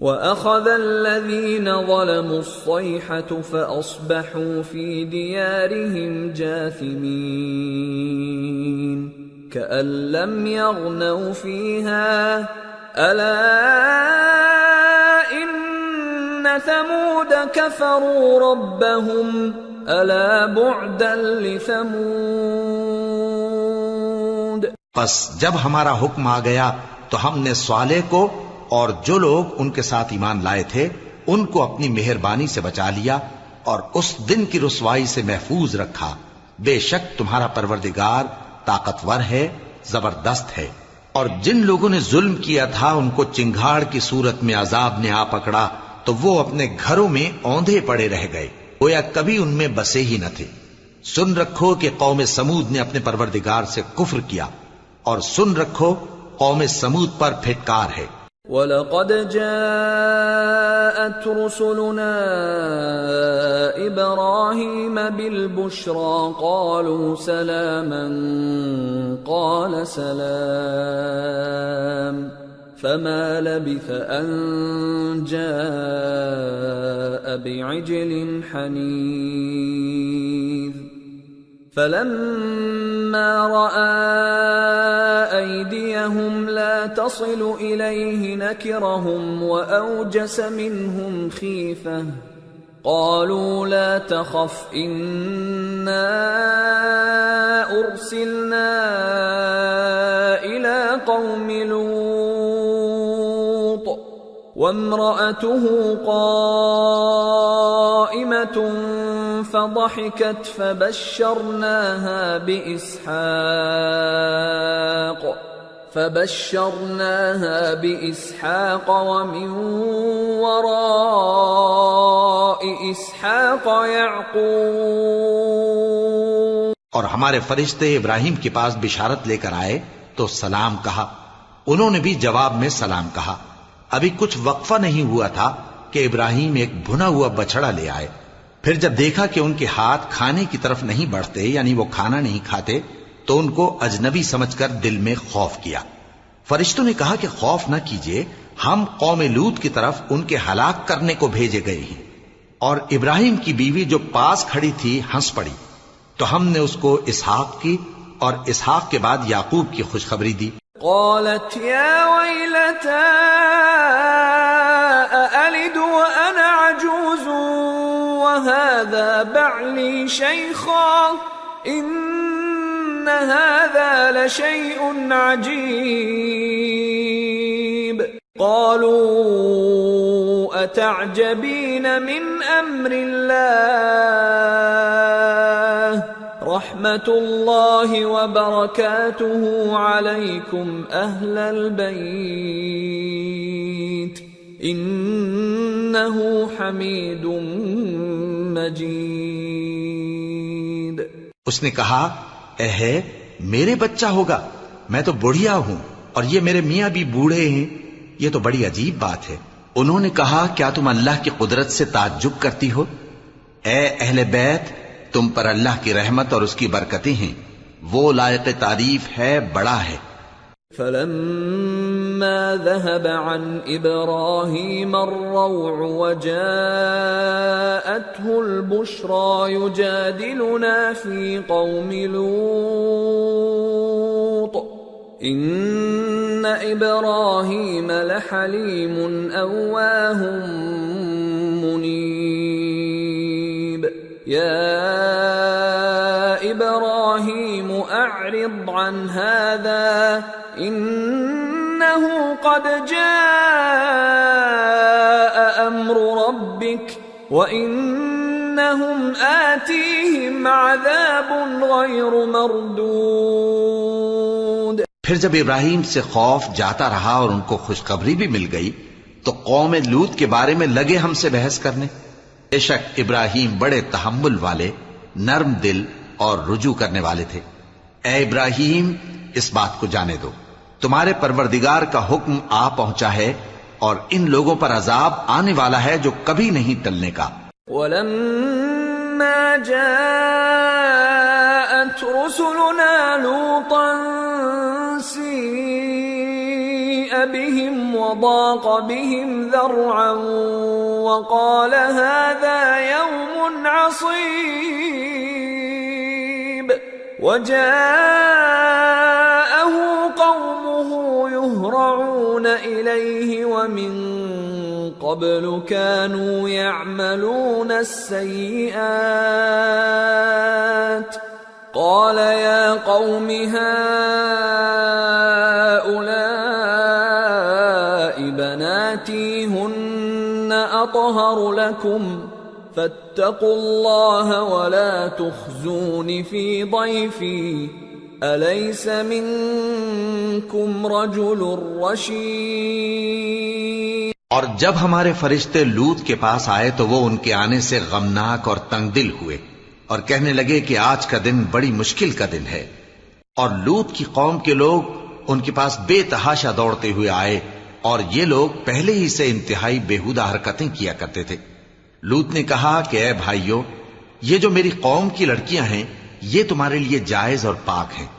وأخذ الذين ظلموا الصيحة فأصبحوا في ديارهم جاثمين كأن لم يغنوا فيها ألا إن ثمود كفروا ربهم ألا بعدا لثمود۔ پس جب ہمارا حکم آ گیا تو ہم نے صالح کو اور جو لوگ ان کے ساتھ ایمان لائے تھے ان کو اپنی مہربانی سے بچا لیا اور اس دن کی رسوائی سے محفوظ رکھا، بے شک تمہارا پروردگار طاقتور ہے، زبردست ہے۔ اور جن لوگوں نے ظلم کیا تھا ان کو چنگھاڑ کی صورت میں عذاب نے آ پکڑا تو وہ اپنے گھروں میں اوندھے پڑے رہ گئے، گویا کبھی ان میں بسے ہی نہ تھے۔ سن رکھو کہ قوم سمود نے اپنے پروردگار سے کفر کیا، اور سن رکھو قوم سمود پر پھٹکار ہے۔ وَلَقَدْ جَاءَتْ رُسُلُنَا إِبْرَاهِيمَ بِالْبُشْرَى قَالُوا سَلَامًا قَالَ سَلَامٌ فَمَا لَبِثَ أَن جَاءَ بِعِجْلٍ حَنِيذٍ فَلَمَّا رَأَى أَيْدِيَهُمْ لَا تَصِلُ إِلَيْهِ نَكِرَهُمْ وَأَوْجَسَ مِنْهُمْ خِيفَةً قَالُوا لَا تَخَفْ إِنَّا أُرْسِلْنَا إِلَى قَوْمِ لُوطٍ وَامْرَأَتُهُ قَائِمَةٌ فضحكت فبشرناها بإسحاق ومن وراء إسحاق يعقوب. اور ہمارے فرشتے ابراہیم کے پاس بشارت لے کر آئے تو سلام کہا. انہوں نے بھی جواب میں سلام کہا. ابھی کچھ وقفہ نہیں ہوا تھا کہ ابراہیم ایک بھنا ہوا بچڑا لے آئے. پھر جب دیکھا کہ ان کے ہاتھ کھانے کی طرف نہیں بڑھتے، یعنی وہ کھانا نہیں کھاتے، تو ان کو اجنبی سمجھ کر دل میں خوف کیا. فرشتوں نے کہا کہ خوف نہ کیجیے، ہم قوم لوط کی طرف ان کے ہلاک کرنے کو بھیجے گئے ہیں. اور ابراہیم کی بیوی جو پاس کھڑی تھی ہنس پڑی، تو ہم نے اس کو اسحاق کی اور اسحاق کے بعد یعقوب کی خوشخبری دی. قالت یا ویلتا أألد وأنا عجوز وهذا بعلي شيخا إن هذا لشيء عجيب. قالوا أتعجبين من أمر الله رحمة الله وبركاته عليكم أهل البيت إنه حميد مجيد. اس نے کہا اے ہے میرے بچہ ہوگا، میں تو بڑھیا ہوں اور یہ میرے میاں بھی بوڑھے ہیں، یہ تو بڑی عجیب بات ہے. انہوں نے کہا کیا تم اللہ کی قدرت سے تعجب کرتی ہو؟ اے اہل بیت، تم پر اللہ کی رحمت اور اس کی برکتیں ہیں، وہ لائق تعریف ہے، بڑا ہے. فلما ذهب عن إبراهيم الروع وجاءته البشرى يجادلنا في قوم لوط إن إبراهيم لحليم أواه منيب. يا إبراهيم أعرض عن هذا إنه قد جاء أمر ربك وإنهم آتيهم عذاب غير مردود. پھر جب ابراہیم سے خوف جاتا رہا اور ان کو خوشخبری بھی مل گئی تو قوم لوط کے بارے میں لگے ہم سے بحث کرنے. بے شک ابراہیم بڑے تحمل والے، نرم دل اور رجوع کرنے والے تھے. اے ابراہیم، اس بات کو جانے دو، تمہارے پروردگار کا حکم آ پہنچا ہے اور ان لوگوں پر عذاب آنے والا ہے جو کبھی نہیں ٹلنے کا. وَلَمَّا جَاءَتْ رُسُلُنَا لُوطًا سِيءَ بِهِمْ وَضَاقَ بِهِمْ ذَرْعًا وَقَالَ هَذَا يَوْمٌ عَصِيبٌ. وَجَاءَهُ قَوْمُهُ يُهْرَعُونَ إِلَيْهِ وَمِن قَبْلُ كَانُوا يَعْمَلُونَ السَّيِّئَاتِ قَالَ يَا قَوْمِ هَؤُلَاءِ بَنَاتِي هُنَّ أَطْهَرُ لَكُمْ فَاتَّقُوا اللَّهَ وَلَا تُخْزُونِ فِي ضَيْفِي أَلَيْسَ مِنكُمْ رَجُلٌ رَّشِيدٌ. اور جب ہمارے فرشتے لوط کے پاس آئے تو وہ ان کے آنے سے غمناک اور تنگ دل ہوئے اور کہنے لگے کہ آج کا دن بڑی مشکل کا دن ہے. اور لوط کی قوم کے لوگ ان کے پاس بے تحاشا دوڑتے ہوئے آئے اور یہ لوگ پہلے ہی سے انتہائی بیہودہ حرکتیں کیا کرتے تھے۔ لوط نے کہا کہ اے بھائیو، یہ جو میری قوم کی لڑکیاں ہیں یہ تمہارے لیے جائز اور پاک ہیں،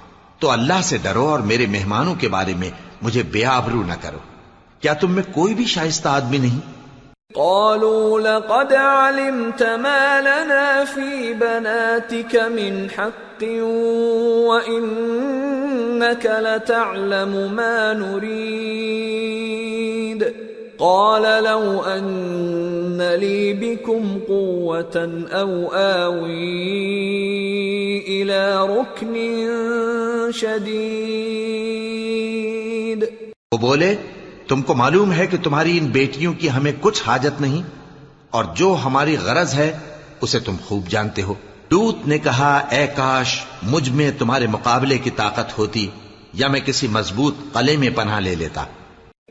تو اللہ سے ڈرو اور میرے مہمانوں کے بارے میں مجھے بے آبرو نہ کرو۔ کیا تم میں کوئی بھی شائستہ آدمی نہیں؟ قالوا لقد علمت ما لنا في بناتك من حق وإنك لتعلم ما نريد قال لو أن لي بكم قوة أو آوي إلى ركن شديد۔ وہ بولے تم کو معلوم ہے کہ تمہاری ان بیٹیوں کی ہمیں کچھ حاجت نہیں، اور جو ہماری غرض ہے اسے تم خوب جانتے ہو۔ لوط نے کہا اے کاش مجھ میں تمہارے مقابلے کی طاقت ہوتی یا میں کسی مضبوط قلعے میں پناہ لے لیتا۔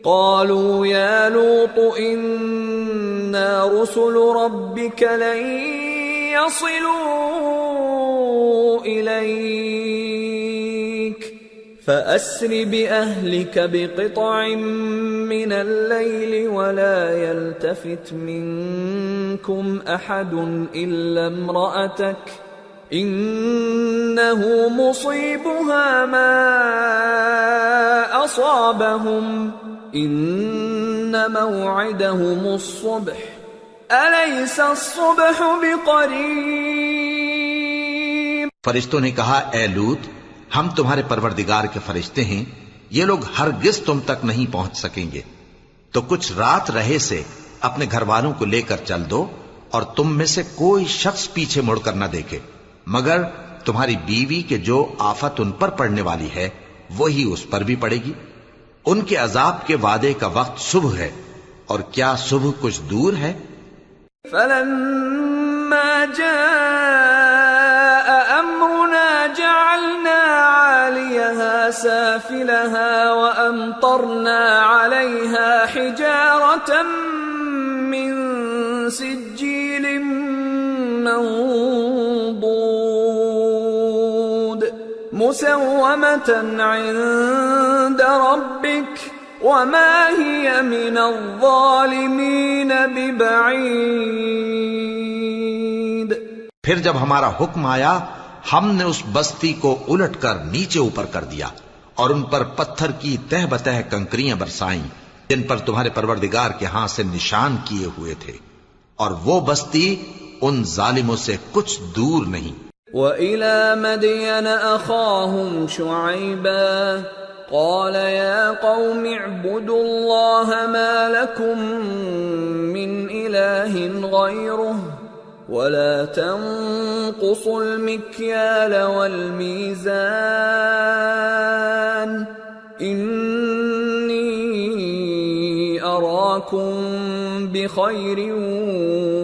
قالوا يا لوط إنا رسل ربك لن يصلوا إليك فأسر بأهلك بقطع من الليل ولا يلتفت منكم أحد إلا امرأتك إنه مصيبها ما أصابهم إن موعدهم الصبح أليس الصبح بقريب۔ فرشتوں نے کہا اے لوط، ہم تمہارے پروردگار کے فرشتے ہیں، یہ لوگ ہرگز تم تک نہیں پہنچ سکیں گے، تو کچھ رات رہے سے اپنے گھر والوں کو لے کر چل دو، اور تم میں سے کوئی شخص پیچھے مڑ کر نہ دیکھے مگر تمہاری بیوی کے جو آفت ان پر پڑنے والی ہے وہی اس پر بھی پڑے گی۔ ان کے عذاب کے وعدے کا وقت صبح ہے، اور کیا صبح کچھ دور ہے؟ فلما جاء أمرنا جعلنا عاليها سافلها وأمطرنا عليها حجارة من سجيل منضود مسومة عند ربك وما هي من الظالمين ببعيد۔ پھر جب ہمارا حکم آیا ہم نے اس بستی کو الٹ کر نیچے اوپر کر دیا اور ان پر پتھر کی تہ بتہ کنکریاں برسائیں جن پر تمہارے پروردگار کے ہاں سے نشان کیے ہوئے تھے، اور وہ بستی ان ظالموں سے کچھ دور نہیں۔ وَإِلَى مَدْيَنَ أَخَاهُمْ شُعَيْبًا قَالَ يَا قَوْمِ اعْبُدُوا اللَّهَ مَا لَكُمْ مِنْ إِلَٰهٍ غَيْرُهُ وَلَا تَنقُصُوا الْمِكْيَالَ وَالْمِيزَانَ إِنِّي أَرَاكُمْ بِخَيْرٍ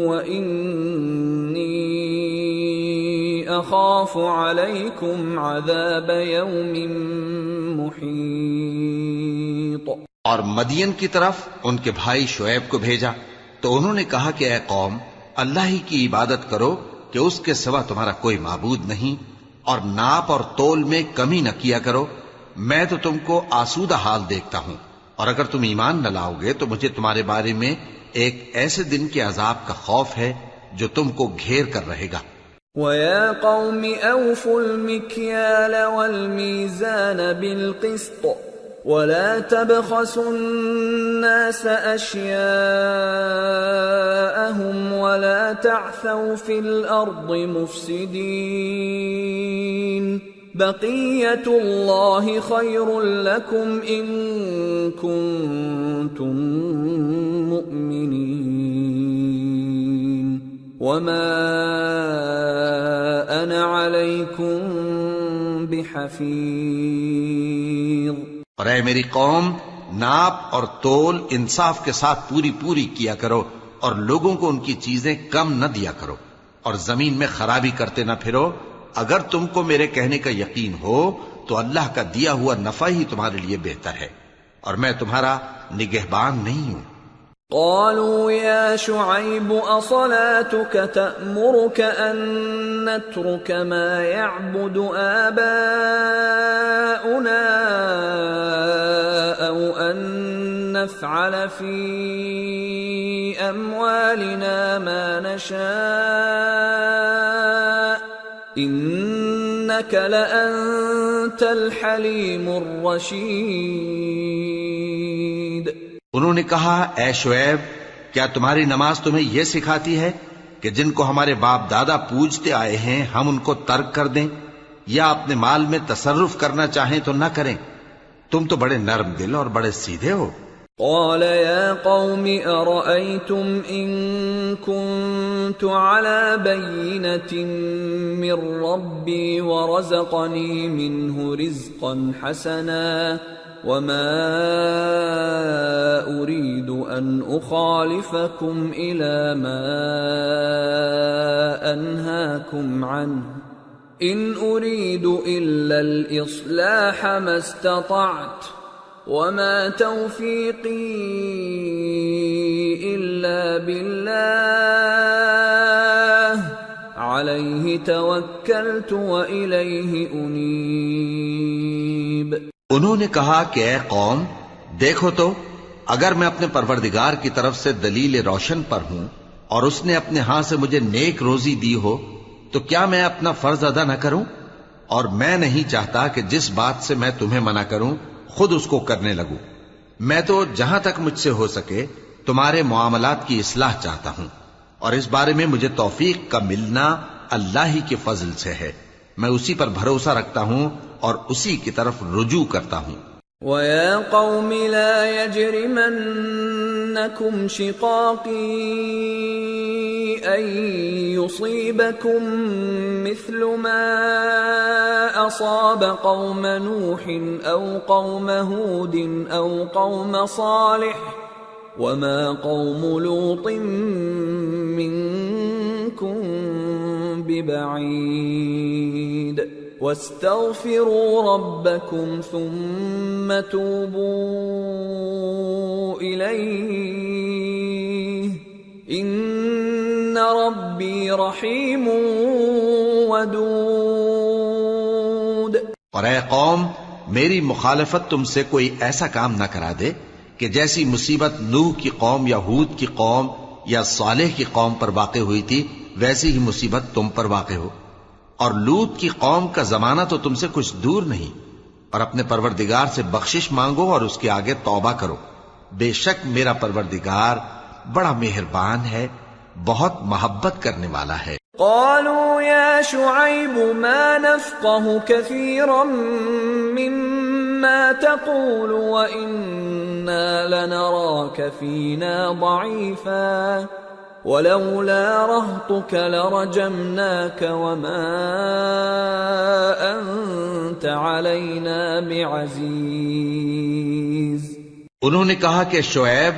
وَإِنِّي أَخَافُ عَلَيْكُمْ عَذَابَ يَوْمٍ محیط۔ اور مدین کی طرف ان کے بھائی شعیب کو بھیجا تو انہوں نے کہا کہ اے قوم، اللہ ہی کی عبادت کرو کہ اس کے سوا تمہارا کوئی معبود نہیں، اور ناپ اور تول میں کمی نہ کیا کرو، میں تو تم کو آسودہ حال دیکھتا ہوں، اور اگر تم ایمان نہ لاؤ گے تو مجھے تمہارے بارے میں ایک ایسے دن کے عذاب کا خوف ہے جو تم کو گھیر کر رہے گا۔ وَيَا قَوْمِ أَوْفُوا الْمِكْيَالَ وَالْمِيزَانَ بِالْقِسْطِ وَلَا تَبْخَسُوا النَّاسَ أَشْيَاءَهُمْ وَلَا تَعْثَوْا فِي الْأَرْضِ مُفْسِدِينَ بَقِيَّةُ اللَّهِ خَيْرٌ لَكُمْ إِن كُنتُم مُؤْمِنِينَ وَمَا أَنَا عَلَيْكُمْ بِحَفِيظٍ۔ اور اے میری قوم، ناپ اور تول انصاف کے ساتھ پوری پوری کیا کرو، اور لوگوں کو ان کی چیزیں کم نہ دیا کرو، اور زمین میں خرابی کرتے نہ پھرو۔ اگر تم کو میرے کہنے کا یقین ہو تو اللہ کا دیا ہوا نفع ہی تمہارے لیے بہتر ہے، اور میں تمہارا نگہبان نہیں ہوں۔ قالوا يا شعيب أصلاتك تأمرك أن نترك ما يعبد آباؤنا أو أن نفعل في أموالنا ما نشاء إنك لأنت الحليم الرشيد۔ انہوں نے کہا اے شعیب، کیا تمہاری نماز تمہیں یہ سکھاتی ہے کہ جن کو ہمارے باپ دادا پوجتے آئے ہیں ہم ان کو ترک کر دیں یا اپنے مال میں تصرف کرنا چاہیں تو نہ کریں؟ تم تو بڑے نرم دل اور بڑے سیدھے ہو۔ قال يا قوم أرأيتم إن كنت على بينة من ربي ورزقني منه رزقا حسنا وما أريد أن أخالفكم إلى ما أنهاكم عنه إن أريد إلا الإصلاح ما استطعت وما توفيقي إلا بالله عليه توكلت وإليه أنيب۔ انہوں نے کہا کہ اے قوم، دیکھو تو اگر میں اپنے پروردگار کی طرف سے دلیل روشن پر ہوں اور اس نے اپنے ہاں سے مجھے نیک روزی دی ہو تو کیا میں اپنا فرض ادا نہ کروں؟ اور میں نہیں چاہتا کہ جس بات سے میں تمہیں منع کروں خود اس کو کرنے لگوں۔ میں تو جہاں تک مجھ سے ہو سکے تمہارے معاملات کی اصلاح چاہتا ہوں، اور اس بارے میں مجھے توفیق کا ملنا اللہ ہی کے فضل سے ہے۔ میں اسی پر بھروسہ رکھتا ہوں اور اسی کی طرف رجوع کرتا ہوں۔ وَيَا قَوْمِ لَا يَجْرِمَنَّكُمْ شِقَاقِي أَن يُصِيبَكُم مِّثْلُ مَا أَصَابَ قَوْمَ نُوحٍ أَوْ قَوْمَ هُودٍ أَوْ قَوْمَ صَالِحٍ وَمَا قَوْمُ لُوطٍ مِّنكُم بِبَعِيدٍ وَاسْتَغْفِرُوا رَبَّكُمْ ثُمَّ تُوبُوا إِلَيْهِ إِنَّ رَبِّي رَحِيمٌ وَدُودٌ۔ اور اے قوم، میری مخالفت تم سے کوئی ایسا کام نہ کرا دے کہ جیسی مصیبت نوح کی قوم یا ہود کی قوم یا صالح کی قوم پر واقع ہوئی تھی ویسی ہی مصیبت تم پر واقع ہو۔ اور لوط کی قوم کا زمانہ تو تم سے کچھ دور نہیں، اور اپنے پروردگار سے بخشش مانگو اور اس کے آگے توبہ کرو، بے شک میرا پروردگار بڑا مہربان ہے، بہت محبت کرنے والا ہے۔ قالوا يا شعيب ما نفقه كثيرا مما تقول وإنا لنراك فينا ضعيفا ولولا رهطك لرجمناك وما أنت علينا بعزيز۔ انہوں نے کہا کہ شعیب،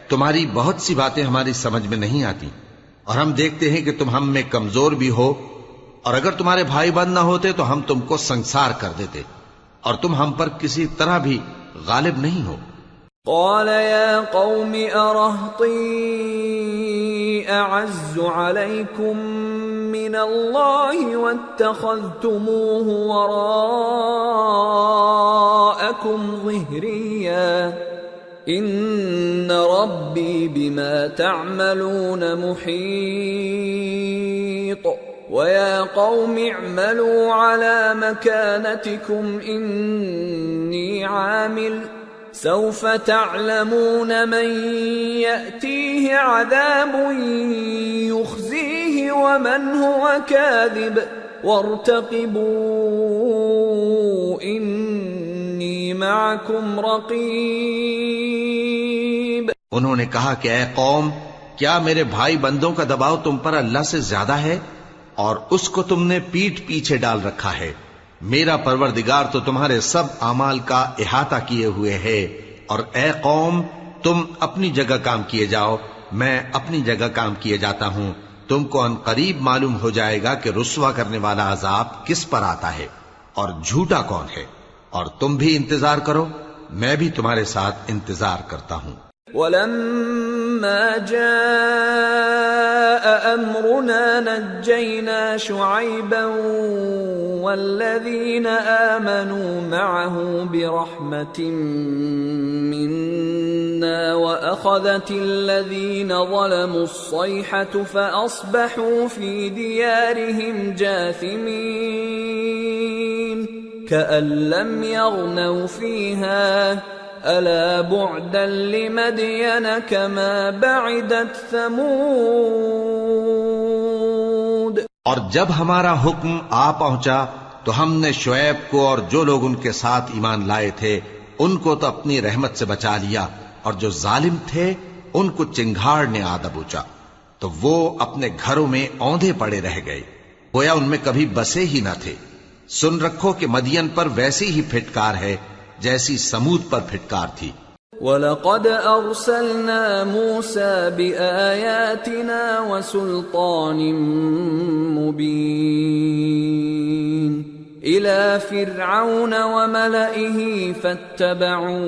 تمہاری بہت سی باتیں ہماری سمجھ میں نہیں آتی، اور ہم دیکھتے ہیں کہ تم ہم میں کمزور بھی ہو، اور اگر تمہارے بھائی بند نہ ہوتے تو ہم تم کو سنسار کر دیتے، اور تم ہم پر کسی طرح بھی غالب نہیں ہو۔ قال يا قوم أرهطي أعز عليكم من الله واتخذتموه وراءكم ظهريا إن ربي بما تعملون محيط ويا قوم اعملوا على مكانتكم إني عامل سوف تعلمون من يأتيه عذاب يخزيه ومن هو كاذب وارتقبوا إني معكم رقيب۔ انہوں نے کہا کہ اے قوم، کیا میرے بھائی بندوں کا دباؤ تم پر اللہ سے زیادہ ہے اور اس کو تم نے پیٹھ پیچھے ڈال رکھا ہے؟ میرا پروردگار تو تمہارے سب اعمال کا احاطہ کیے ہوئے ہے، اور اے قوم تم اپنی جگہ کام کیے جاؤ، میں اپنی جگہ کام کیے جاتا ہوں۔ تم کو ان قریب معلوم ہو جائے گا کہ رسوا کرنے والا عذاب کس پر آتا ہے اور جھوٹا کون ہے، اور تم بھی انتظار کرو، میں بھی تمہارے ساتھ انتظار کرتا ہوں۔ فلما جاء أمرنا نجينا شعيبا والذين آمنوا معه برحمة منا وأخذت الذين ظلموا الصيحة فأصبحوا في ديارهم جاثمين كأن لم يغنوا فيها ألا بعدا لمدين كما بعدت ثمود. اور جب ہمارا حکم آ پہنچا تو ہم نے شعیب کو اور جو لوگ ان کے ساتھ ایمان لائے تھے ان کو تو اپنی رحمت سے بچا لیا، اور جو ظالم تھے ان کو چنگھاڑ نے آ دبوچا تو وہ اپنے گھروں میں اوندھے پڑے رہ گئے، گویا ان میں کبھی بسے ہی نہ تھے. سن رکھو کہ مدین پر ویسی ہی پھٹکار ہے جیسی سمود پر پھٹکار تھی. وَلَقَدْ أَرْسَلْنَا مُوسَى بِآيَاتِنَا وَسُلْطَانٍ مُبِينٍ إِلَى فِرْعَوْنَ وَمَلَئِهِ فَاتَّبَعُوا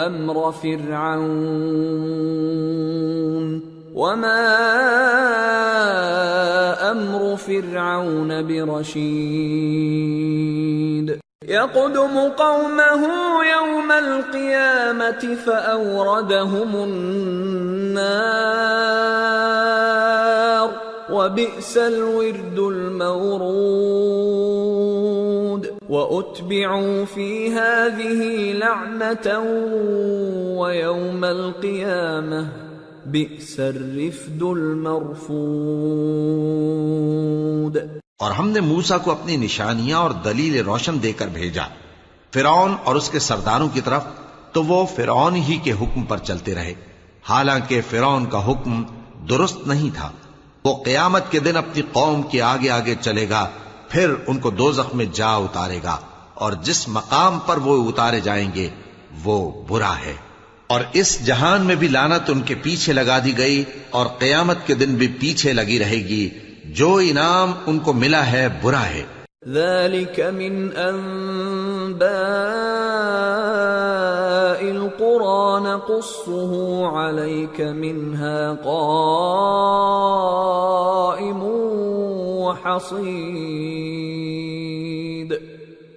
أَمْرَ فِرْعَوْنَ وَمَا أَمْرُ فِرْعَوْنَ بِرَشِيدٍ يَقْدُمُ قَوْمَهُ يَوْمَ الْقِيَامَةِ فَأَوْرَدَهُمُ النَّارَ وَبِئْسَ الْوِرْدُ الْمَوْرُودُ وَأُتْبِعُوا فِي هَذِهِ لَعْنَةً وَيَوْمَ الْقِيَامَةِ بِئْسَ الرِّفْدُ الْمَرْفُودُ. اور ہم نے موسیٰ کو اپنی نشانیاں اور دلیل روشن دے کر بھیجا فرعون اور اس کے سرداروں کی طرف، تو وہ فرعون ہی کے حکم پر چلتے رہے، حالانکہ فرعون کا حکم درست نہیں تھا. وہ قیامت کے دن اپنی قوم کے آگے آگے چلے گا، پھر ان کو دوزخ میں جا اتارے گا، اور جس مقام پر وہ اتارے جائیں گے وہ برا ہے. اور اس جہان میں بھی لعنت ان کے پیچھے لگا دی گئی، اور قیامت کے دن بھی پیچھے لگی رہے گی. جو انعام ان کو ملا ہے برا ہے. ذلك من أنباء القرى نقصه عليك منها قائم وحصيد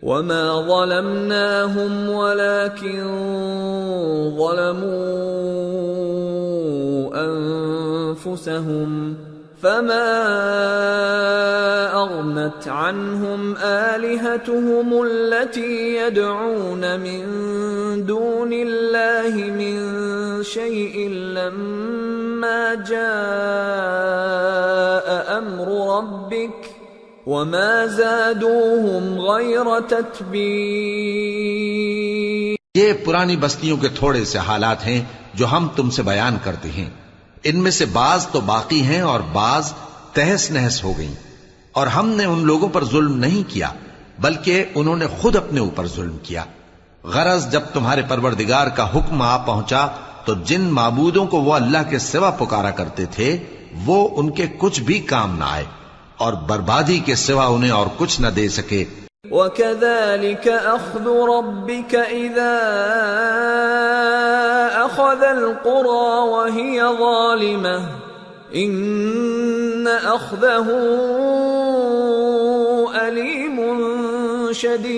وما ظلمناهم ولكن ظلموا أنفسهم فما أغنت عنهم آلهتهم التي يدعون من دون الله من شيء لما جاء أمر ربك وما زادوهم غير تتبير. یہ پرانی بستیوں کے تھوڑے سے حالات ہیں جو ہم تم سے بیان کرتے ہیں. ان میں سے بعض تو باقی ہیں اور بعض تہس نہس ہو گئیں. اور ہم نے ان لوگوں پر ظلم نہیں کیا بلکہ انہوں نے خود اپنے اوپر ظلم کیا. غرض جب تمہارے پروردگار کا حکم آ پہنچا تو جن معبودوں کو وہ اللہ کے سوا پکارا کرتے تھے وہ ان کے کچھ بھی کام نہ آئے اور بربادی کے سوا انہیں اور کچھ نہ دے سکے. وَكَذَلِكَ أَخْذُ رَبِّكَ إِذَا أَخَذَ الْقُرَى وَهِيَ ظَالِمَةٌ إِنَّ أَخْذَهُ أَلِيمٌ شَدِيدٌ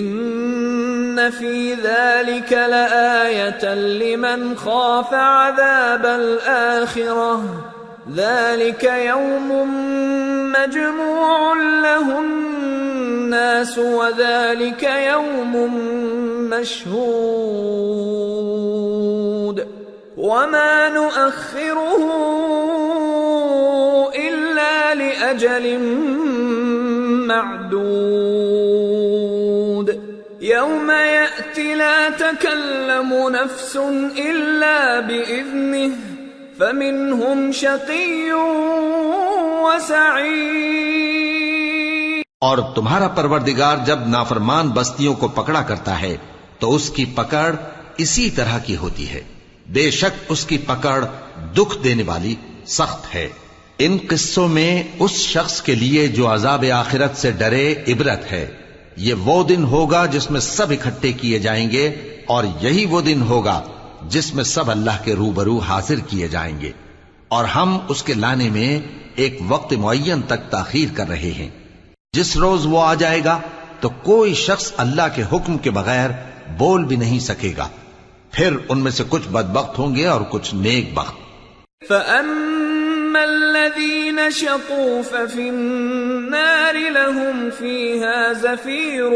إِنَّ فِي ذَلِكَ لَآيَةً لِمَنْ خَافَ عَذَابَ الْآخِرَةِ ذَلِكَ يَوْمٌ مَجْمُوعٌ لَهُ النَّاسُ وَذَلِكَ يَوْمٌ مَشْهُودٌ وَمَا نُؤَخِّرُهُ إِلَّا لِأَجَلٍ مَعْدُودٍ يَوْمَ يَأْتِ لَا تَكَلَّمُ نَفْسٌ إِلَّا بِإِذْنِهِ فَمِنْهُمْ شَقِيٌّ وَسَعِيدٌ. اور تمہارا پروردگار جب نافرمان بستیوں کو پکڑا کرتا ہے تو اس کی پکڑ اسی طرح کی ہوتی ہے. بے شک اس کی پکڑ دکھ دینے والی سخت ہے. ان قصوں میں اس شخص کے لیے جو عذاب آخرت سے ڈرے عبرت ہے. یہ وہ دن ہوگا جس میں سب اکٹھے کیے جائیں گے اور یہی وہ دن ہوگا جس میں سب اللہ کے روبرو حاضر کیے جائیں گے، اور ہم اس کے لانے میں ایک وقت معین تک تاخیر کر رہے ہیں۔ جس روز وہ آ جائے گا تو کوئی شخص اللہ کے حکم کے بغیر بول بھی نہیں سکے گا، پھر ان میں سے کچھ بدبخت ہوں گے اور کچھ نیک بخت۔ فَأَمَّا الَّذِينَ شَقُوا فَفِي النَّارِ لَهُمْ فِيهَا زَفِيرٌ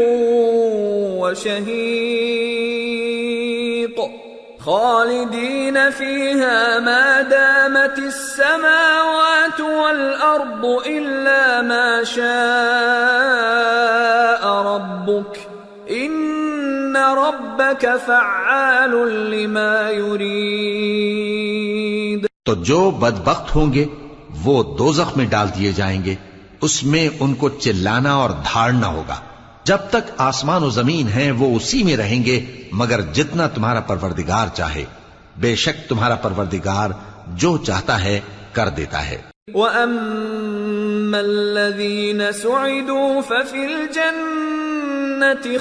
وَشَهِيقٌ خَالِدِينَ فِيهَا مَا دَامَتِ السَّمَاوَاتُ وَالْأَرْضُ إِلَّا مَا شَاءَ رَبُّكَ إِنَّ رَبَّكَ فَعَّالٌ لِمَا يُرِيدُ۔ تو جو بدبخت ہوں گے وہ دوزخ میں ڈال دیے جائیں گے، اس میں ان کو چلانا اور دھاڑنا ہوگا۔ جب تک آسمان و زمین ہیں وہ اسی میں رہیں گے مگر جتنا تمہارا پروردگار چاہے، بے شک تمہارا پروردگار جو چاہتا ہے کر دیتا ہے۔ وَأَمَّا الَّذِينَ سُعِدُوا فَفِي الْجَنَّةِ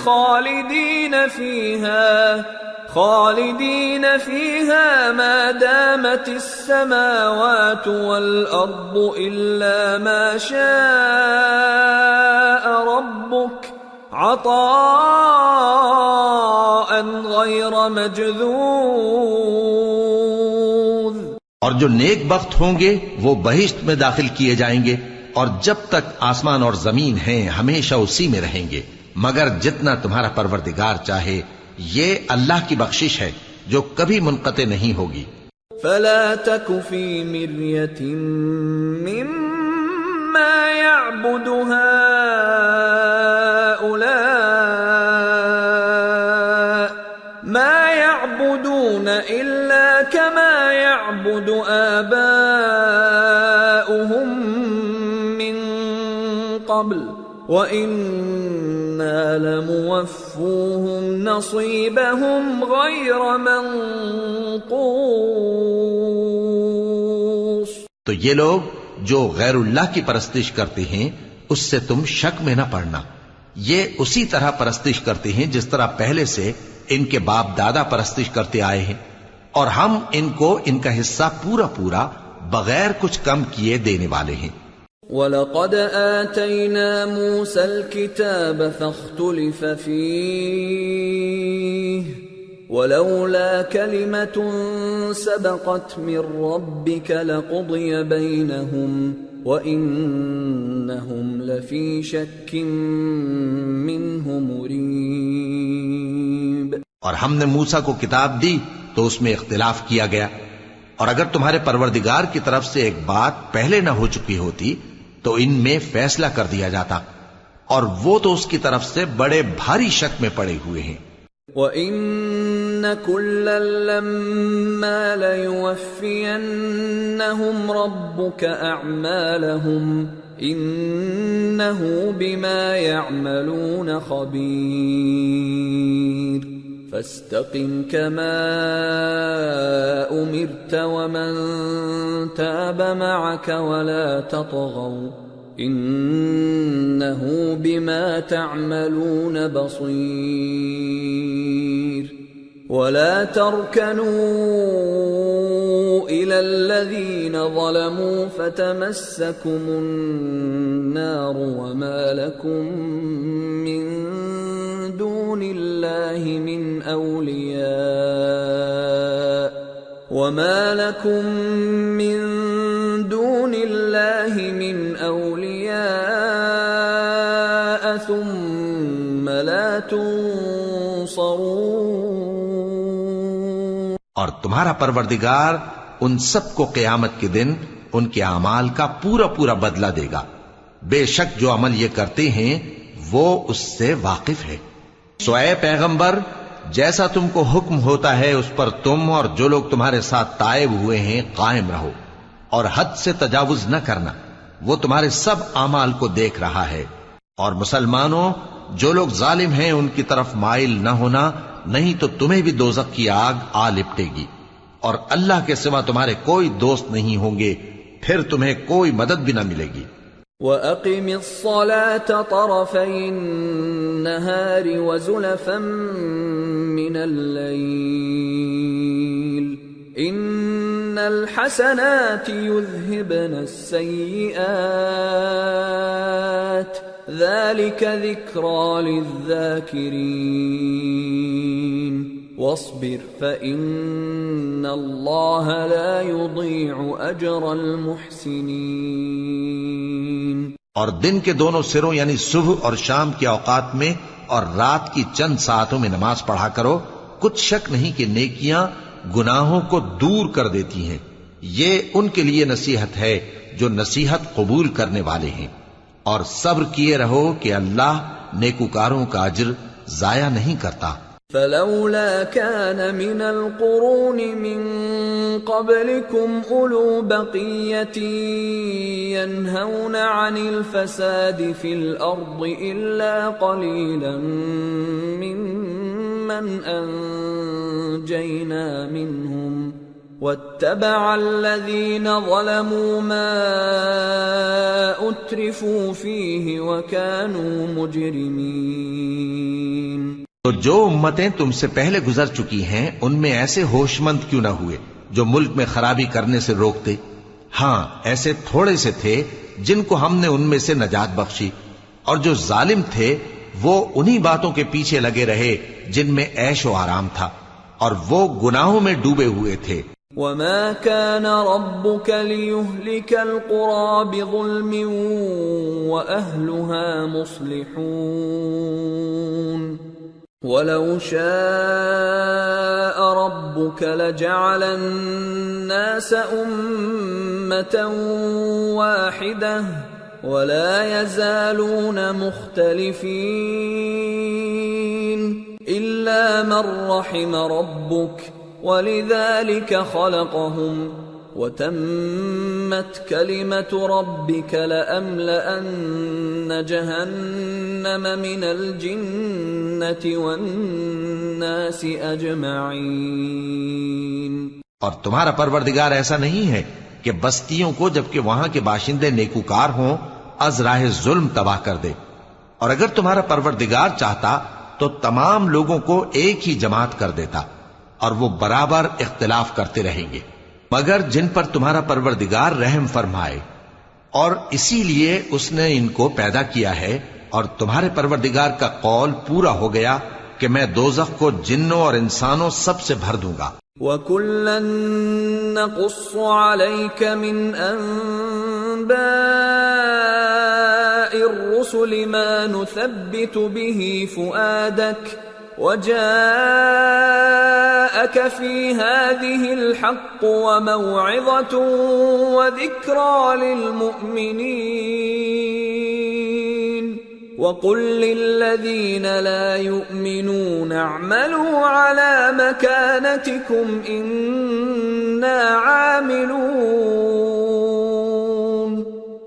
خالدين فيها ما دامت السماوات والأرض إلا ما شاء ربك عطاء غير مجذوذ۔ اور جو نیک بخت ہوں گے وہ بہشت میں داخل کیے جائیں گے، اور جب تک آسمان اور زمین ہیں ہمیشہ اسی میں رہیں گے مگر جتنا تمہارا پروردگار چاہے، یہ اللہ کی بخشش ہے جو کبھی منقطع نہیں ہوگی۔ فلا تك في مرية مما يعبد هؤلاء ما يعبدون إلا كما يعبد آباؤهم من قبل وَإِنَّا لَمُوَفُّوهُمْ نَصِيبَهُمْ غَيْرَ مَنْقُوصٍ۔ تو یہ لوگ جو غیر اللہ کی پرستش کرتے ہیں اس سے تم شک میں نہ پڑنا، یہ اسی طرح پرستش کرتے ہیں جس طرح پہلے سے ان کے باپ دادا پرستش کرتے آئے ہیں، اور ہم ان کو ان کا حصہ پورا پورا بغیر کچھ کم کیے دینے والے ہیں۔ وَلَقَدْ آتَيْنَا مُوسَى الْكِتَابَ فَاخْتُلِفَ فِيهِ وَلَوْلَا كَلِمَةٌ سَبَقَتْ مِنْ رَبِّكَ لَقُضِيَ بَيْنَهُمْ وَإِنَّهُمْ لَفِي شَكٍّ مِّنْهُ مُرِيبٍ۔ اور ہم نے موسیٰ کو کتاب دی تو اس میں اختلاف کیا گیا، اور اگر تمہارے پروردگار کی طرف سے ایک بات پہلے نہ ہو چکی ہوتی تو ان میں فیصلہ کر دیا جاتا، اور وہ تو اس کی طرف سے بڑے بھاری شک میں پڑے ہوئے ہیں۔ وَإِنَّ كُلًّا لَمَّا لَيُوَفِّيَنَّهُمْ رَبُّكَ أَعْمَالَهُمْ إِنَّهُ بِمَا يَعْمَلُونَ خَبِيرٌ۔ فَاسْتَقِمْ كَمَا أُمِرْتَ وَمَنْ تَابَ مَعَكَ وَلَا تَطْغَوْا إِنَّهُ بِمَا تَعْمَلُونَ بَصِيرٌ۔ وَلَا تَرْكَنُوا إِلَى الَّذِينَ ظَلَمُوا فَتَمَسَّكُمُ النَّارُ وَمَا لَكُمْ مِنْ دُونِ اللَّهِ مِنْ أَوْلِيَاءَ ثُمَّ لَا تُنصَرُونَ۔ اور تمہارا پروردگار ان سب کو قیامت کے دن ان کے اعمال کا پورا پورا بدلہ دے گا، بے شک جو عمل یہ کرتے ہیں وہ اس سے واقف ہے۔ سو اے پیغمبر، جیسا تم کو حکم ہوتا ہے اس پر تم اور جو لوگ تمہارے ساتھ تائب ہوئے ہیں قائم رہو، اور حد سے تجاوز نہ کرنا، وہ تمہارے سب اعمال کو دیکھ رہا ہے۔ اور مسلمانوں، جو لوگ ظالم ہیں ان کی طرف مائل نہ ہونا، نہیں تو تمہیں بھی دوزخ کی آگ آ لپٹے گی، اور اللہ کے سوا تمہارے کوئی دوست نہیں ہوں گے، پھر تمہیں کوئی مدد بھی نہ ملے گی۔ وَأَقِمِ الصَّلَاةَ طَرَفَيِ النَّهَارِ وَزُلَفًا مِّنَ اللَّيْلِ إِنَّ الْحَسَنَاتِ يُذْهِبْنَ السَّيِّئَاتِ ذَلِكَ ذِكْرَى لِلذَّاكِرِينَ وَاصْبِرْ فَإِنَّ اللَّهَ لَا يُضِيعُ أَجْرَ الْمُحْسِنِينَ۔ اور دن کے دونوں سروں یعنی صبح اور شام کے اوقات میں اور رات کی چند ساعتوں میں نماز پڑھا کرو، کچھ شک نہیں کہ نیکیاں گناہوں کو دور کر دیتی ہیں۔ یہ ان کے لیے نصیحت ہے جو نصیحت قبول کرنے والے ہیں، اور صبر کیے رہو کہ اللہ نیکوکاروں کا اجر ضائع نہیں کرتا۔ فلولا كان من القرون من قبلكم أولو بقية ينهون عن الفساد في الأرض إلا قليلا ممن أنجينا منهم واتبع الذين ظلموا ما أترفوا فيه وكانوا مجرمين۔ تو جو امتیں تم سے پہلے گزر چکی ہیں ان میں ایسے ہوش مند کیوں نہ ہوئے جو ملک میں خرابی کرنے سے روکتے؟ ہاں ایسے تھوڑے سے تھے جن کو ہم نے ان میں سے نجات بخشی، اور جو ظالم تھے وہ انہی باتوں کے پیچھے لگے رہے جن میں عیش و آرام تھا، اور وہ گناہوں میں ڈوبے ہوئے تھے۔ وَمَا كَانَ رَبُّكَ لِيُهْلِكَ الْقُرَى بِظُلْمٍ وَأَهْلُهَا مُصْلِحُونَ وَلَوْ شَاءَ رَبُّكَ لَجَعَلَ النَّاسَ أُمَّةً وَاحِدَةً وَلَا يَزَالُونَ مُخْتَلِفِينَ إِلَّا مَن رَّحِمَ رَبُّكَ وَلِذَلِكَ خَلَقَهُمْ وَتَمَّتْ كَلِمَةُ رَبِّكَ لَأَمْلَأَنَّ جَهَنَّمَ مِنَ الْجِنَّةِ وَالنَّاسِ أَجْمَعِينَ۔ اور تمہارا پروردگار ایسا نہیں ہے کہ بستیوں کو جبکہ وہاں کے باشندے نیکوکار ہوں از راہ ظلم تباہ کر دے، اور اگر تمہارا پروردگار چاہتا تو تمام لوگوں کو ایک ہی جماعت کر دیتا، اور وہ برابر اختلاف کرتے رہیں گے، مگر جن پر تمہارا پروردگار رحم فرمائے، اور اسی لیے اس نے ان کو پیدا کیا ہے۔ اور تمہارے پروردگار کا قول پورا ہو گیا کہ میں دوزخ کو جنوں اور انسانوں سب سے بھر دوں گا۔ وَكُلًّا نَّقُصُّ عَلَيْكَ مِنْ أَنبَاءِ الرُّسُلِ مَا نُثَبِّتُ بِهِ فُؤَادَكَ وَجَاءَكَ فِي هَٰذِهِ الْحَقُّ وَمَوْعِظَةٌ وَذِكْرَىٰ لِلْمُؤْمِنِينَ وَقُل لِّلَّذِينَ لَا يُؤْمِنُونَ اعْمَلُوا عَلَىٰ مَكَانَتِكُمْ إِنَّا عَامِلُونَ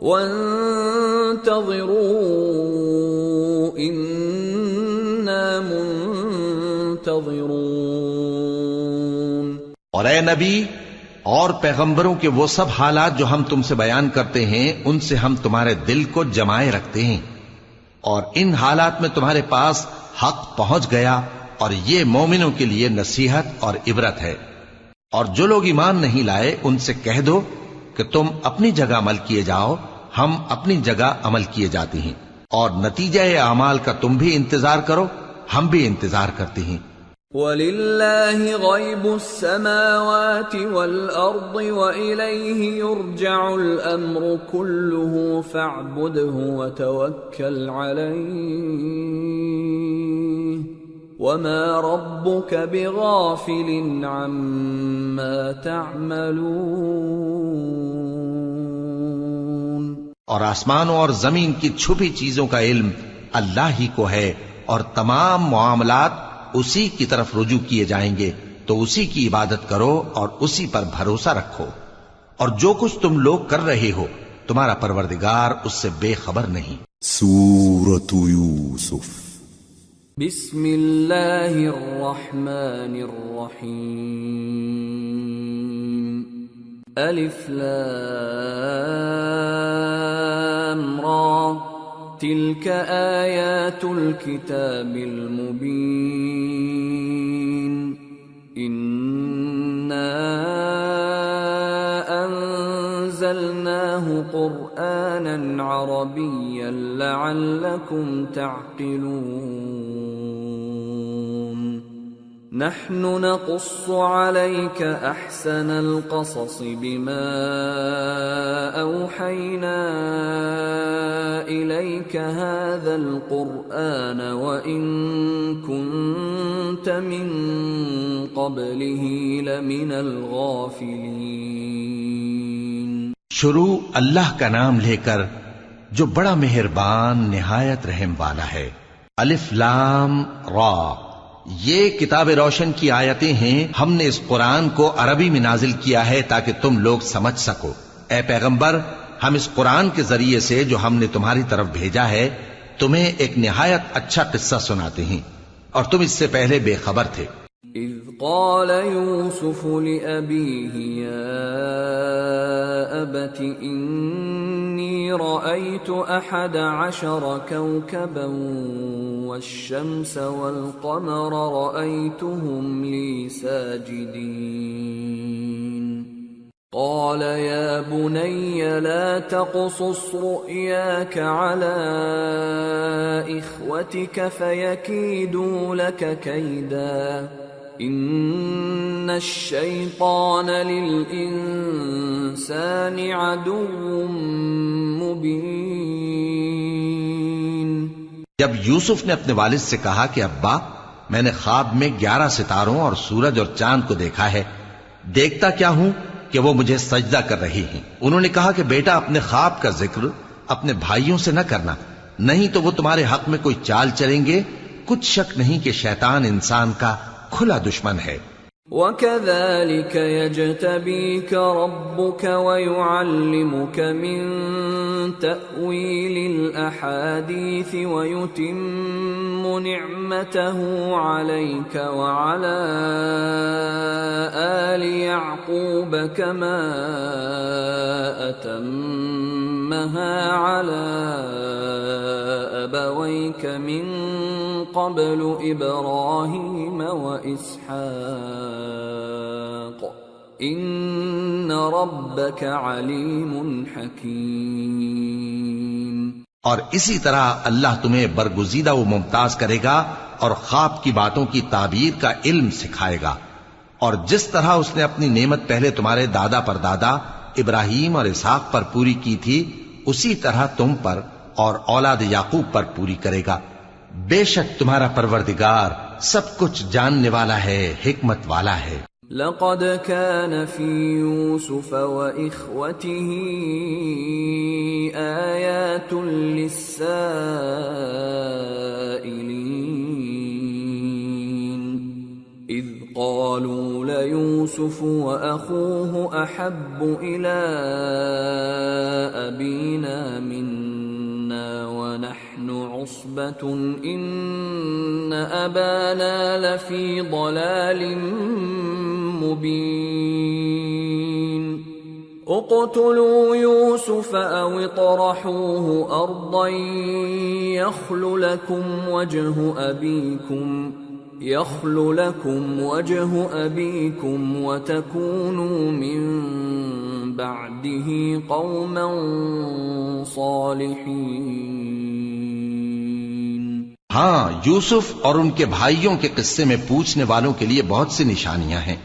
وَانتَظِرُوا إِنَّا منتظرون۔ اور اے نبی اور پیغمبروں کے وہ سب حالات جو ہم تم سے بیان کرتے ہیں ان سے ہم تمہارے دل کو جمائے رکھتے ہیں، اور ان حالات میں تمہارے پاس حق پہنچ گیا، اور یہ مومنوں کے لیے نصیحت اور عبرت ہے۔ اور جو لوگ ایمان نہیں لائے ان سے کہہ دو کہ تم اپنی جگہ عمل کیے جاؤ، ہم اپنی جگہ عمل کیے جاتے ہیں، اور نتیجہ اعمال کا تم بھی انتظار کرو، ہم بھی انتظار کرتے ہیں۔ وَلِلَّهِ غَيْبُ السَّمَاوَاتِ وَالْأَرْضِ وَإِلَيْهِ يُرْجَعُ الْأَمْرُ كُلُّهُ فَاعْبُدْهُ وَتَوَكَّلْ عَلَيْهِ وَمَا رَبُّكَ بِغَافِلٍ عَمَّا تَعْمَلُونَ۔ اور آسمانوں اور زمین کی چھپی چیزوں کا علم اللہ ہی کو ہے، اور تمام معاملات اسی کی طرف رجوع کیے جائیں گے، تو اسی کی عبادت کرو اور اسی پر بھروسہ رکھو، اور جو کچھ تم لوگ کر رہے ہو تمہارا پروردگار اس سے بے خبر نہیں۔ سورة یوسف بسم اللہ الرحمن الرحیم الف لام أمرا تلك آيات الكتاب المبين إنا أنزلناه قرآنا عربيا لعلكم تعقلون نحن نقص عليك أحسن القصص بما أوحينا إليك هذا القرآن وإن كنت من قبله لمن الغافلين. شروع اللہ کا نام لے کر جو بڑا مہربان نہایت رحم والا ہے. الف لام را، یہ کتاب روشن کی آیتیں ہیں. ہم نے اس قرآن کو عربی میں نازل کیا ہے تاکہ تم لوگ سمجھ سکو. اے پیغمبر، ہم اس قرآن کے ذریعے سے جو ہم نے تمہاری طرف بھیجا ہے تمہیں ایک نہایت اچھا قصہ سناتے ہیں اور تم اس سے پہلے بے خبر تھے. اذ قال يوسف لأبيه يا أبت إني رأيت 11 كوكبا والشمس والقمر رأيتهم لي ساجدين قال يا بني لا تقصص رؤياك على إخوتك فيكيدوا لك كيدا إن الشيطان للإنسان عدو مبين. جب یوسف نے اپنے والد سے کہا کہ ابا، میں نے خواب میں 11 ستاروں اور سورج اور چاند کو دیکھا ہے، دیکھتا کیا ہوں کہ وہ مجھے سجدہ کر رہی ہیں. انہوں نے کہا کہ بیٹا، اپنے خواب کا ذکر اپنے بھائیوں سے نہ کرنا، نہیں تو وہ تمہارے حق میں کوئی چال چلیں گے. کچھ شک نہیں کہ شیطان انسان کا کھلا دشمن ہے. وَكَذَلِكَ يَجْتَبِيكَ رَبُّكَ وَيُعَلِّمُكَ مِن تَأْوِيلِ الْأَحَادِيثِ وَيُتِمُّ نِعْمَتَهُ عَلَيْكَ وَعَلَى آلِ يَعْقُوبَ كَمَا أَتَمَّهَا عَلَى أَبَوَيْكَ مِن قبل إبراهيم وإسحاق إن ربك عليم حكيم. اور اسی طرح اللہ تمہیں برگزیدہ و ممتاز کرے گا اور خواب کی باتوں کی تعبیر کا علم سکھائے گا. اور جس طرح اس نے اپنی نعمت پہلے تمہارے دادا پر دادا ابراہیم اور اسحاق پر پوری کی تھی، اسی طرح تم پر اور اولاد یعقوب پر پوری کرے گا. بے شک تمہارا پروردگار سب کچھ جاننے والا ہے، حکمت والا ہے. لقد كان في يوسف وإخوته آيات للسائلين إذ قالوا ليوسف وأخوه أحب إلى أبينا منا ونحن عصبة إن أبانا لفي ضلال مبين اقتلوا يوسف أو اطرحوه أرضا يخل لكم وجه أبيكم وتكونوا من بعده قوما صالحين. ہاں، یوسف اور ان کے بھائیوں کے قصے میں پوچھنے والوں کے لیے بہت سی نشانیاں ہیں.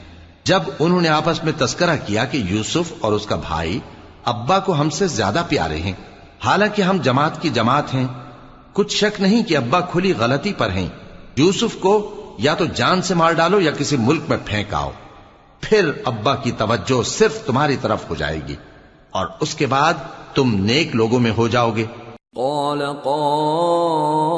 جب انہوں نے آپس میں تذکرہ کیا کہ یوسف اور اس کا بھائی ابا کو ہم سے زیادہ پیارے ہیں، حالانکہ ہم جماعت کی جماعت ہیں، کچھ شک نہیں کہ ابا کھلی غلطی پر ہیں. یوسف کو یا تو جان سے مار ڈالو یا کسی ملک میں پھینک آؤ، پھر ابا کی توجہ صرف تمہاری طرف ہو جائے گی اور اس کے بعد تم نیک لوگوں میں ہو جاؤ گے. قال قائل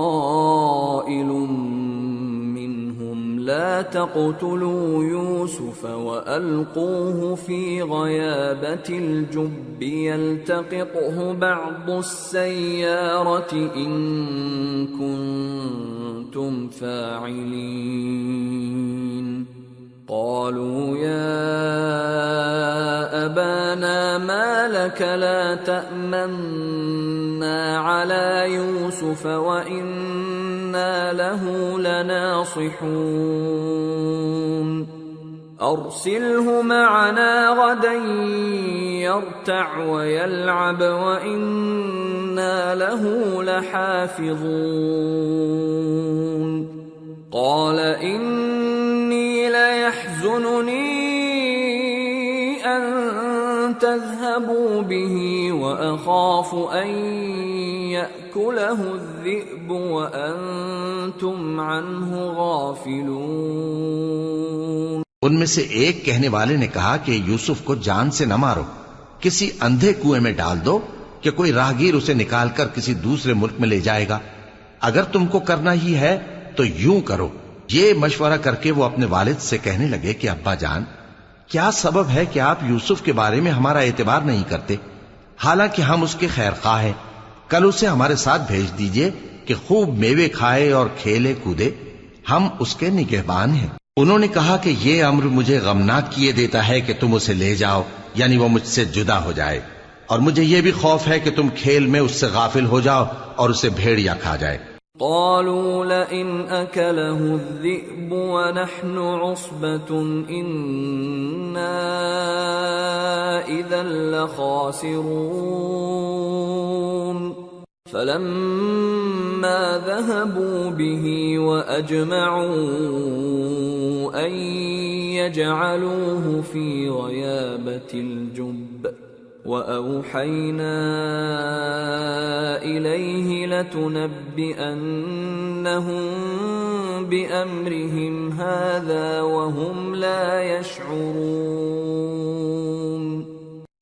منهم لا تقتلوا يوسف وألقوه في غيابة الجب يلتقطه بعض السيارة إن كنتم فاعلين. قالوا يا أبانا ما لك لا تأمنا يوسف وإنا له لناصحون أرسله معنا غدا يرتع ويلعب وإنا له لحافظون قال إني ليحزنني أن تذهبوا به وأخاف أن يأكله الذئب وأنتم عنه غافلون۔ ان میں سے ایک کہنے والے نے کہا کہ یوسف کو جان سے نہ مارو، کسی اندھے کنویں میں ڈال دو کہ کوئی راہگیر اسے نکال کر کسی دوسرے ملک میں لے جائے گا۔ اگر تم کو کرنا ہی ہے تو یوں کرو۔ یہ مشورہ کر کے وہ اپنے والد سے کہنے لگے کہ ابا جان، کیا سبب ہے کہ آپ یوسف کے بارے میں ہمارا اعتبار نہیں کرتے؟ حالانکہ ہم اس کے خیر خواہ ہیں۔ کل اسے ہمارے ساتھ بھیج دیجئے کہ خوب میوے کھائے اور کھیلے کودے، ہم اس کے نگہبان ہیں۔ انہوں نے کہا کہ یہ امر مجھے غمناک کیے دیتا ہے کہ تم اسے لے جاؤ، یعنی وہ مجھ سے جدا ہو جائے، اور مجھے یہ بھی خوف ہے کہ تم کھیل میں اس سے غافل ہو جاؤ اور اسے بھیڑیا کھا جائے۔ قالوا لئن أكله الذئب ونحن عصبة إنا إذا لخاسرون فلما ذهبوا به وأجمعوا أن يجعلوه في غيابة الجب وأوحينا إليه لتنبئنهم بأمرهم هذا وهم لا يشعرون۔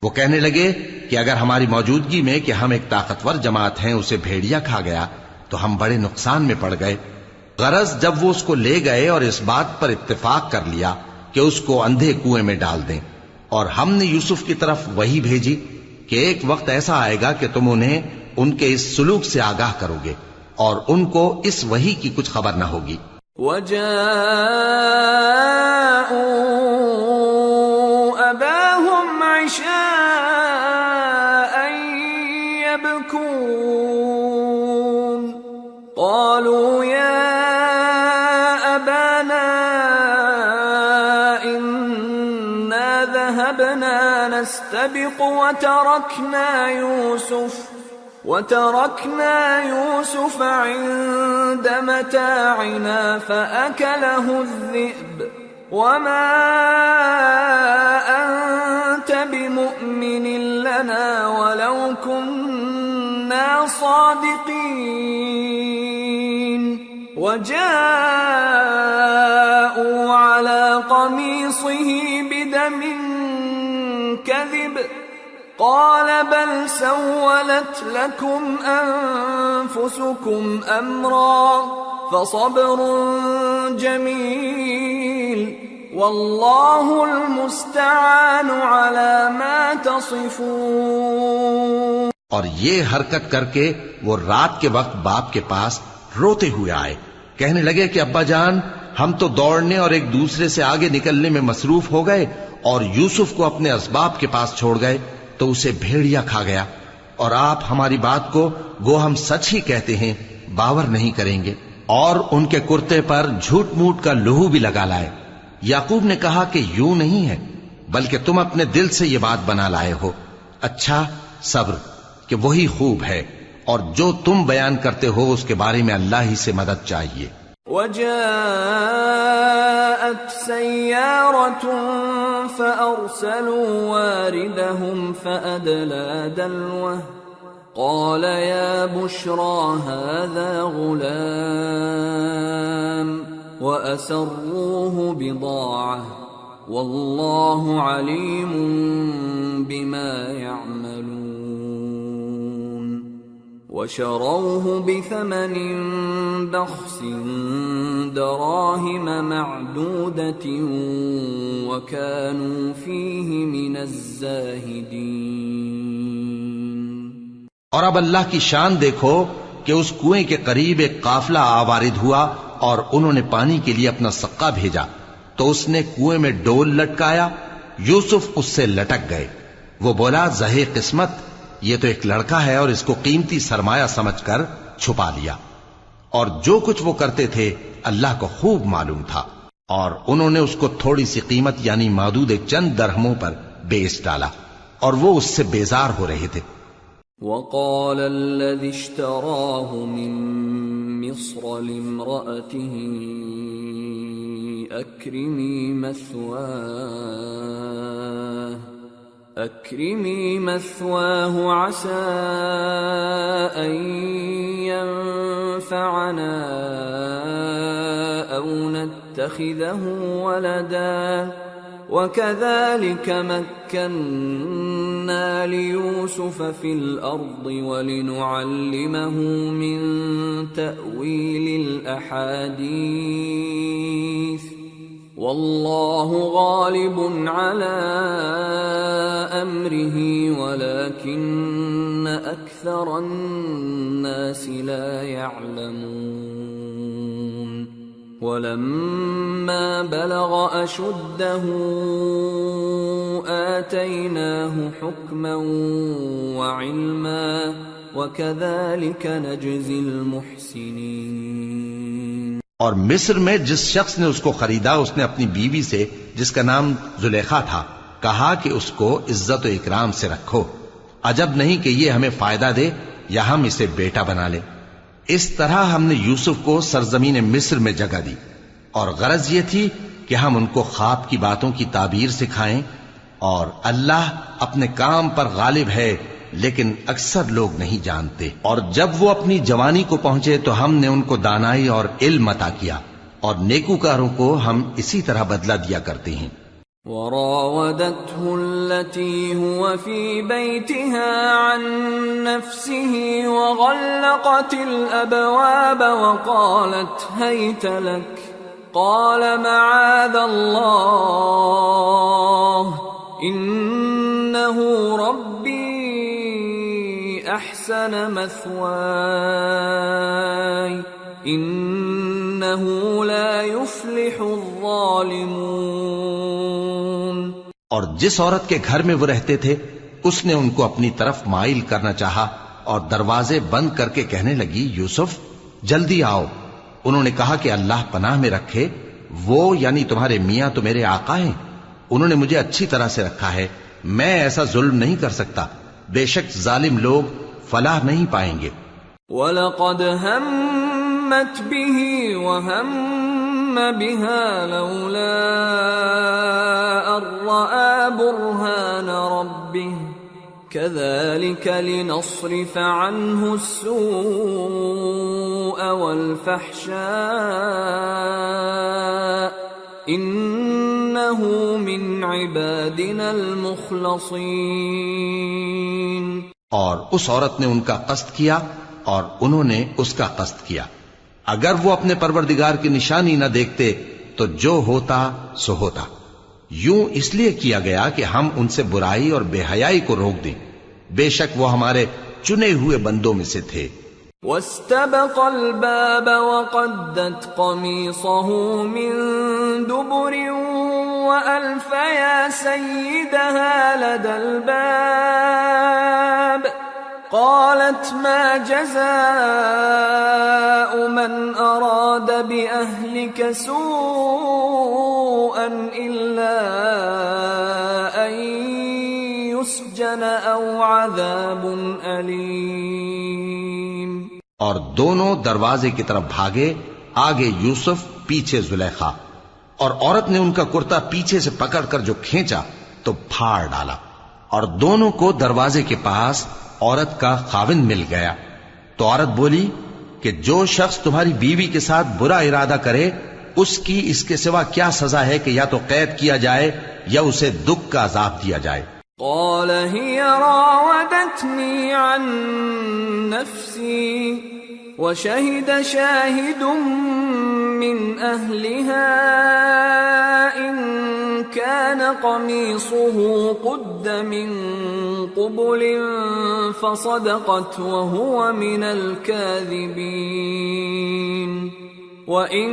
وہ کہنے لگے کہ اگر ہماری موجودگی میں کہ ہم ایک طاقتور جماعت ہیں اسے بھیڑیا کھا گیا تو ہم بڑے نقصان میں پڑ گئے۔ غرض جب وہ اس کو لے گئے اور اس بات پر اتفاق کر لیا کہ اس کو اندھے کنویں میں ڈال دیں، اور ہم نے یوسف کی طرف وحی بھیجی کہ ایک وقت ایسا آئے گا کہ تم انہیں ان کے اس سلوک سے آگاہ کرو گے اور ان کو اس وحی کی کچھ خبر نہ ہوگی۔ وَجَاءُوا أَبَاهُمْ عِشَاءً يَبْكُونَ قَالُوا يَا أَبَانَا ذهبنا نستبق وتركنا يوسف عند متاعنا فأكله الذئب وما أنت بمؤمن لنا ولو كنا صادقين وجاءوا على قميصه بدم كذب قال بل سولت لكم أنفسكم أمرا فصبر جميل والله المستعان على ما تصفون۔ اور یہ حرکت کر کے وہ رات کے وقت باپ کے پاس روتے ہوئے آئے، کہنے لگے کہ ابا جان، ہم تو دوڑنے اور ایک دوسرے سے آگے نکلنے میں مصروف ہو گئے اور یوسف کو اپنے اسباب کے پاس چھوڑ گئے تو اسے بھیڑیا کھا گیا، اور آپ ہماری بات کو گو ہم سچ ہی کہتے ہیں باور نہیں کریں گے۔ اور ان کے کرتے پر جھوٹ موٹ کا لہو بھی لگا لائے۔ یعقوب نے کہا کہ یوں نہیں ہے، بلکہ تم اپنے دل سے یہ بات بنا لائے ہو۔ اچھا صبر کہ وہی خوب ہے، اور جو تم بیان کرتے ہو اس کے بارے میں اللہ ہی سے مدد چاہیے۔ وجاءت سيارة فأرسلوا واردهم فأدلى دلوه قال يا بشرى هذا غلام وأسروه بضاعة والله عليم بما يعملون وشروه بثمن بخس دراهم معدودة وكانوا فيه من الزاهدين۔ اور اب اللہ کی شان دیکھو کہ اس کنویں کے قریب ایک قافلہ آوارد ہوا اور انہوں نے پانی کے لیے اپنا سقا بھیجا تو اس نے کنویں میں ڈول لٹکایا، یوسف اس سے لٹک گئے۔ وہ بولا زہے قسمت، یہ تو ایک لڑکا ہے اور اس کو قیمتی سرمایہ سمجھ کر چھپا لیا، اور جو کچھ وہ کرتے تھے اللہ کو خوب معلوم تھا، اور انہوں نے اس کو تھوڑی سی قیمت یعنی معدود چند درہموں پر بیچ ڈالا، اور وہ اس سے بیزار ہو رہے تھے۔ وقال الذي اشتراه من مصر لامرأته أكرمي مثواه عسى أن ينفعنا أو نتخذه ولدا وكذلك مكنا ليوسف في الأرض ولنعلمه من تأويل الأحاديث والله غالب على أمره ولكن أكثر الناس لا يعلمون ولما بلغ أشده آتيناه حكما وعلما وكذلك نجزي المحسنين۔ اور مصر میں جس شخص نے اس کو خریدا، اس نے اپنی بیوی سے جس کا نام زلیخا تھا کہا کہ اس کو عزت و اکرام سے رکھو، عجب نہیں کہ یہ ہمیں فائدہ دے یا ہم اسے بیٹا بنا لیں۔ اس طرح ہم نے یوسف کو سرزمین مصر میں جگہ دی، اور غرض یہ تھی کہ ہم ان کو خواب کی باتوں کی تعبیر سکھائیں، اور اللہ اپنے کام پر غالب ہے لیکن اکثر لوگ نہیں جانتے۔ اور جب وہ اپنی جوانی کو پہنچے تو ہم نے ان کو دانائی اور علم عطا کیا، اور نیکوکاروں کو ہم اسی طرح بدلہ دیا کرتے ہیں۔ وراودته التي هو في بيتها عن نفسه وغلقت الأبواب وقالت هيت لك قال معاذ الله إنه ربي أحسن مثواي إنه لا يفلح الظالمون۔ اور جس عورت کے گھر میں وہ رہتے تھے اس نے ان کو اپنی طرف مائل کرنا چاہا اور دروازے بند کر کے کہنے لگی یوسف جلدی آؤ۔ انہوں نے کہا کہ اللہ پناہ میں رکھے، وہ یعنی تمہارے میاں تو میرے آقا ہیں، انہوں نے مجھے اچھی طرح سے رکھا ہے، میں ایسا ظلم نہیں کر سکتا، بے شک ظالم لوگ فلاح نہیں پائیں گے۔ وَلَقَدْ هَمَّتْ بِهِ وَهَمَّ بِهَا لَوْلَا أَن رَّأَىٰ بُرْهَانَ رَبِّهِ كَذَٰلِكَ لِنَصْرِفَ عَنْهُ السُّوءَ وَالْفَحْشَاءَ إِنَّهُ مِنْ عِبَادِنَا الْمُخْلَصِينَ۔ اور اس عورت نے ان کا قصد کیا اور انہوں نے اس کا قصد کیا، اگر وہ اپنے پروردگار کی نشانی نہ دیکھتے تو جو ہوتا سو ہوتا۔ یوں اس لیے کیا گیا کہ ہم ان سے برائی اور بے حیائی کو روک دیں، بے شک وہ ہمارے چنے ہوئے بندوں میں سے تھے۔ وَاسْتَبَقَ الْبَابَ وَقَدَّتْ قَمِيصَهُ مِن دُبُرٍ وَأَلْفَ يَا سَيِّدَهَا لَدَى الْبَابِ قالت ما جزاء من أراد بأهلك سوءا إلا أن يسجن أو عذاب أليم۔ اور دونوں دروازے کی طرف بھاگے، آگے یوسف پیچھے زلیخا، اور عورت نے ان کا کرتا پیچھے سے پکڑ کر جو کھینچا تو پھاڑ ڈالا، اور دونوں کو دروازے کے پاس عورت کا خاوند مل گیا۔ تو عورت بولی کہ جو شخص تمہاری بیوی کے ساتھ برا ارادہ کرے اس کی اس کے سوا کیا سزا ہے کہ یا تو قید کیا جائے یا اسے دکھ کا عذاب دیا جائے۔ قال هي راودتني عن نفسي وشهد شاهد من أهلها إن كان قميصه قد من قبل فصدقت وهو من الكاذبين وَإِن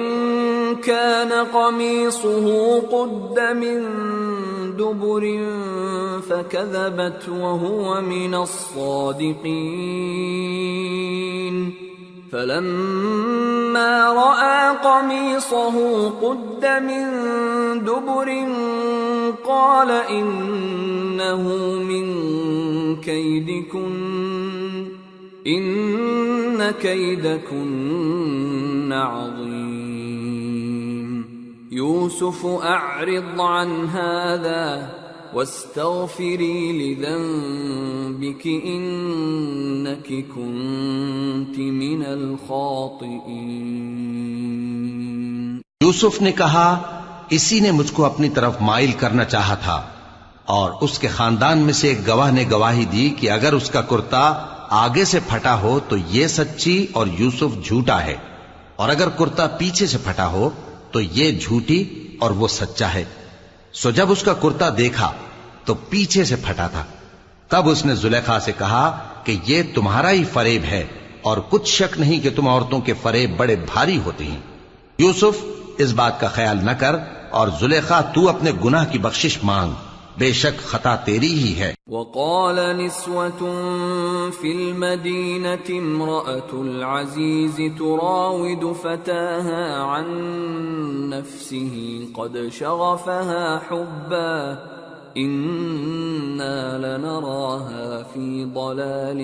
كَانَ قَمِيصُهُ قُدَّ مِن دُبُرٍ فَكَذَبَتْ وَهُوَ مِنَ الصَّادِقِينَ فلما رأى قميصه قد من دبر قال إنه من كيدكن إن كيدكن عظيم يوسف أعرض عن هذا واستغفری لذنبک انک کنت من الخاطئین۔ یوسف نے کہا اسی نے مجھ کو اپنی طرف مائل کرنا چاہا تھا، اور اس کے خاندان میں سے ایک گواہ نے گواہی دی کہ اگر اس کا کرتا آگے سے پھٹا ہو تو یہ سچی اور یوسف جھوٹا ہے، اور اگر کرتا پیچھے سے پھٹا ہو تو یہ جھوٹی اور وہ سچا ہے۔ سو جب اس کا کرتا دیکھا تو پیچھے سے پھٹا تھا، تب اس نے زلیخا سے کہا کہ یہ تمہارا ہی فریب ہے، اور کچھ شک نہیں کہ تم عورتوں کے فریب بڑے بھاری ہوتے ہیں۔ یوسف اس بات کا خیال نہ کر، اور زلیخا تو اپنے گناہ کی بخشش مانگ، بے شک خطا تیری ہی ہے۔ وقال نسوة في المدينة امرأة العزيز تراود فتاها عن نفسه قد شغفها حبا إنا لنراها في ضلال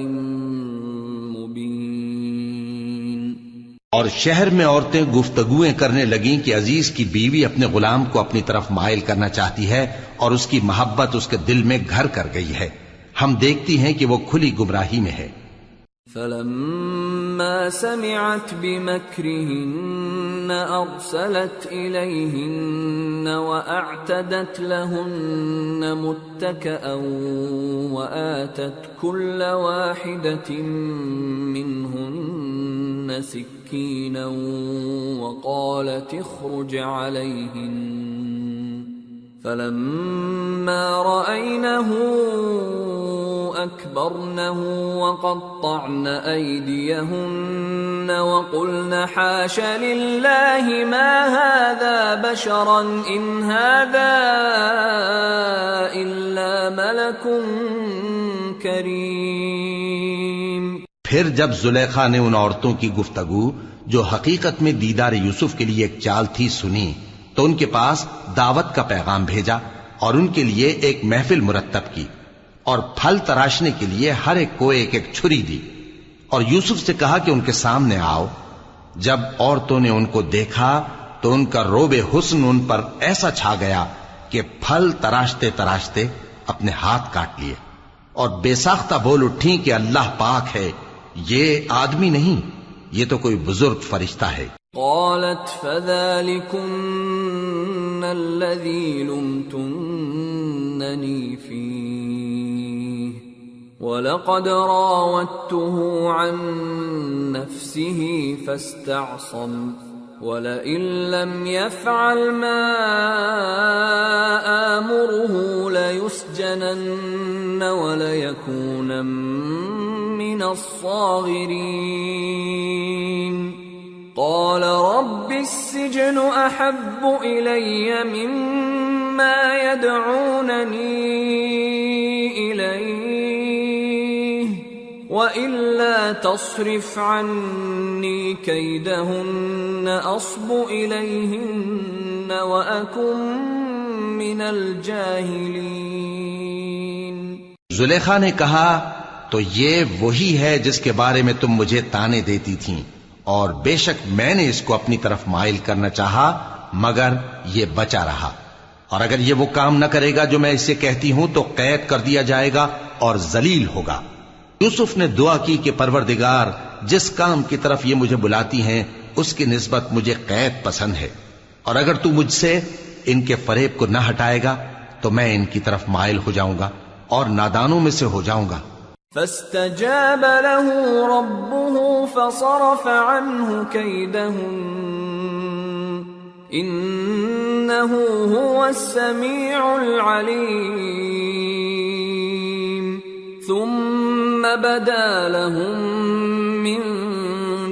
مبين۔ اور شہر میں عورتیں گفتگویں کرنے لگیں کہ عزیز کی بیوی اپنے غلام کو اپنی طرف مائل کرنا چاہتی ہے، اور اس کی محبت اس کے دل میں گھر کر گئی ہے، ہم دیکھتی ہیں کہ وہ کھلی گمراہی میں ہے۔ فلما سمعت بمكرهن أرسلت إليهن وأعتدت لهن متكئا وآتت كل واحدة منهن سكينا وقالت اخرج عليهن فلما رأينه أكبرنه وقطعن أيديهن وقلن حاش لله ما هذا بشرا إن هذا إلا ملك كريم۔ پھر جب زلیخا نے ان عورتوں کی گفتگو جو حقیقت میں دیدار یوسف کے لیے ایک چال تھی سنی، تو ان کے پاس دعوت کا پیغام بھیجا اور ان کے لیے ایک محفل مرتب کی، اور پھل تراشنے کے لیے ہر ایک کو ایک ایک چھری دی، اور یوسف سے کہا کہ ان کے سامنے آؤ۔ جب عورتوں نے ان کو دیکھا تو ان کا روب حسن ان پر ایسا چھا گیا کہ پھل تراشتے تراشتے اپنے ہاتھ کاٹ لیے، اور بے ساختہ بول اٹھیں کہ اللہ پاک ہے، یہ آدمی نہیں، یہ تو کوئی بزرگ فرشتہ ہے۔ قالت فذلكن الذي لمتنني فيه ولقد راودته عن نفسه فاستعصم ولئن لم يفعل ما آمره ليسجنن وليكونن من الصاغرين۔ قال رب السجن أحب إلي مما يدعونني إليه وإلا تصرف عني كيدهن أصب إليهن وأكن من الجاهلين۔ زلیخا نے کہا تو یہ وہی ہے جس کے بارے میں تم مجھے طعنے دیتی تھیں، اور بے شک میں نے اس کو اپنی طرف مائل کرنا چاہا مگر یہ بچا رہا، اور اگر یہ وہ کام نہ کرے گا جو میں اسے کہتی ہوں تو قید کر دیا جائے گا اور ذلیل ہوگا۔ یوسف نے دعا کی کہ پروردگار جس کام کی طرف یہ مجھے بلاتی ہیں اس کی نسبت مجھے قید پسند ہے، اور اگر تو مجھ سے ان کے فریب کو نہ ہٹائے گا تو میں ان کی طرف مائل ہو جاؤں گا اور نادانوں میں سے ہو جاؤں گا۔ فاستجاب له ربه فصرف عنه كيدهن إنه هو السميع العليم ثم بدا لهم من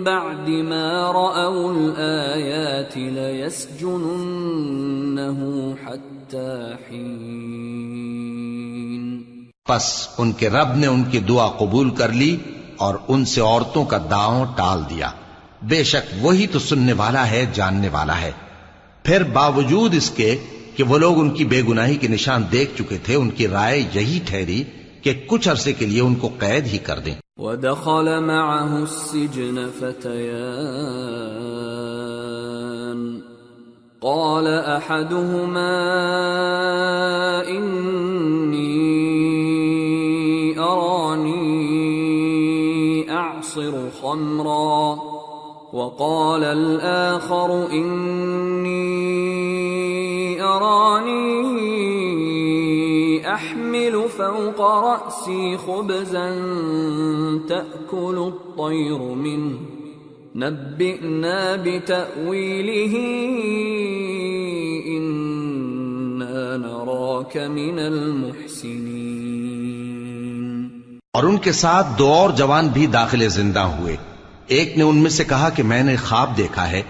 بعد ما رأوا الآيات ليسجننه حتى حين۔ پس ان کے رب نے ان کی دعا قبول کر لی اور ان سے عورتوں کا داؤں ٹال دیا، بے شک وہی تو سننے والا ہے، جاننے والا ہے۔ پھر باوجود اس کے کہ وہ لوگ ان کی بے گناہی کے نشان دیکھ چکے تھے، ان کی رائے یہی ٹھہری کہ کچھ عرصے کے لیے ان کو قید ہی کر دیں۔ وَدَخَلَ مَعَهُ السِّجْنَ فَتَيَانِ قَالَ أَحَدُهُمَا إِنِّي أَرَانِي أَعْصِرُ خَمْرًا وَقَالَ الْآخَرُ إِنِّي أَرَانِي أَحْمِلُ فَوْقَ رَأْسِي خُبْزًا تَأْكُلُ الطَّيْرُ مِنْهُ نَبِّئْنَا بِتَأْوِيلِهِ إِنَّا نَرَاكَ مِنَ الْمُحْسِنِينَ۔ اور ان کے ساتھ دو اور جوان بھی داخل زندہ ہوئے۔ ایک نے ان میں سے کہا کہ میں نے خواب دیکھا ہے،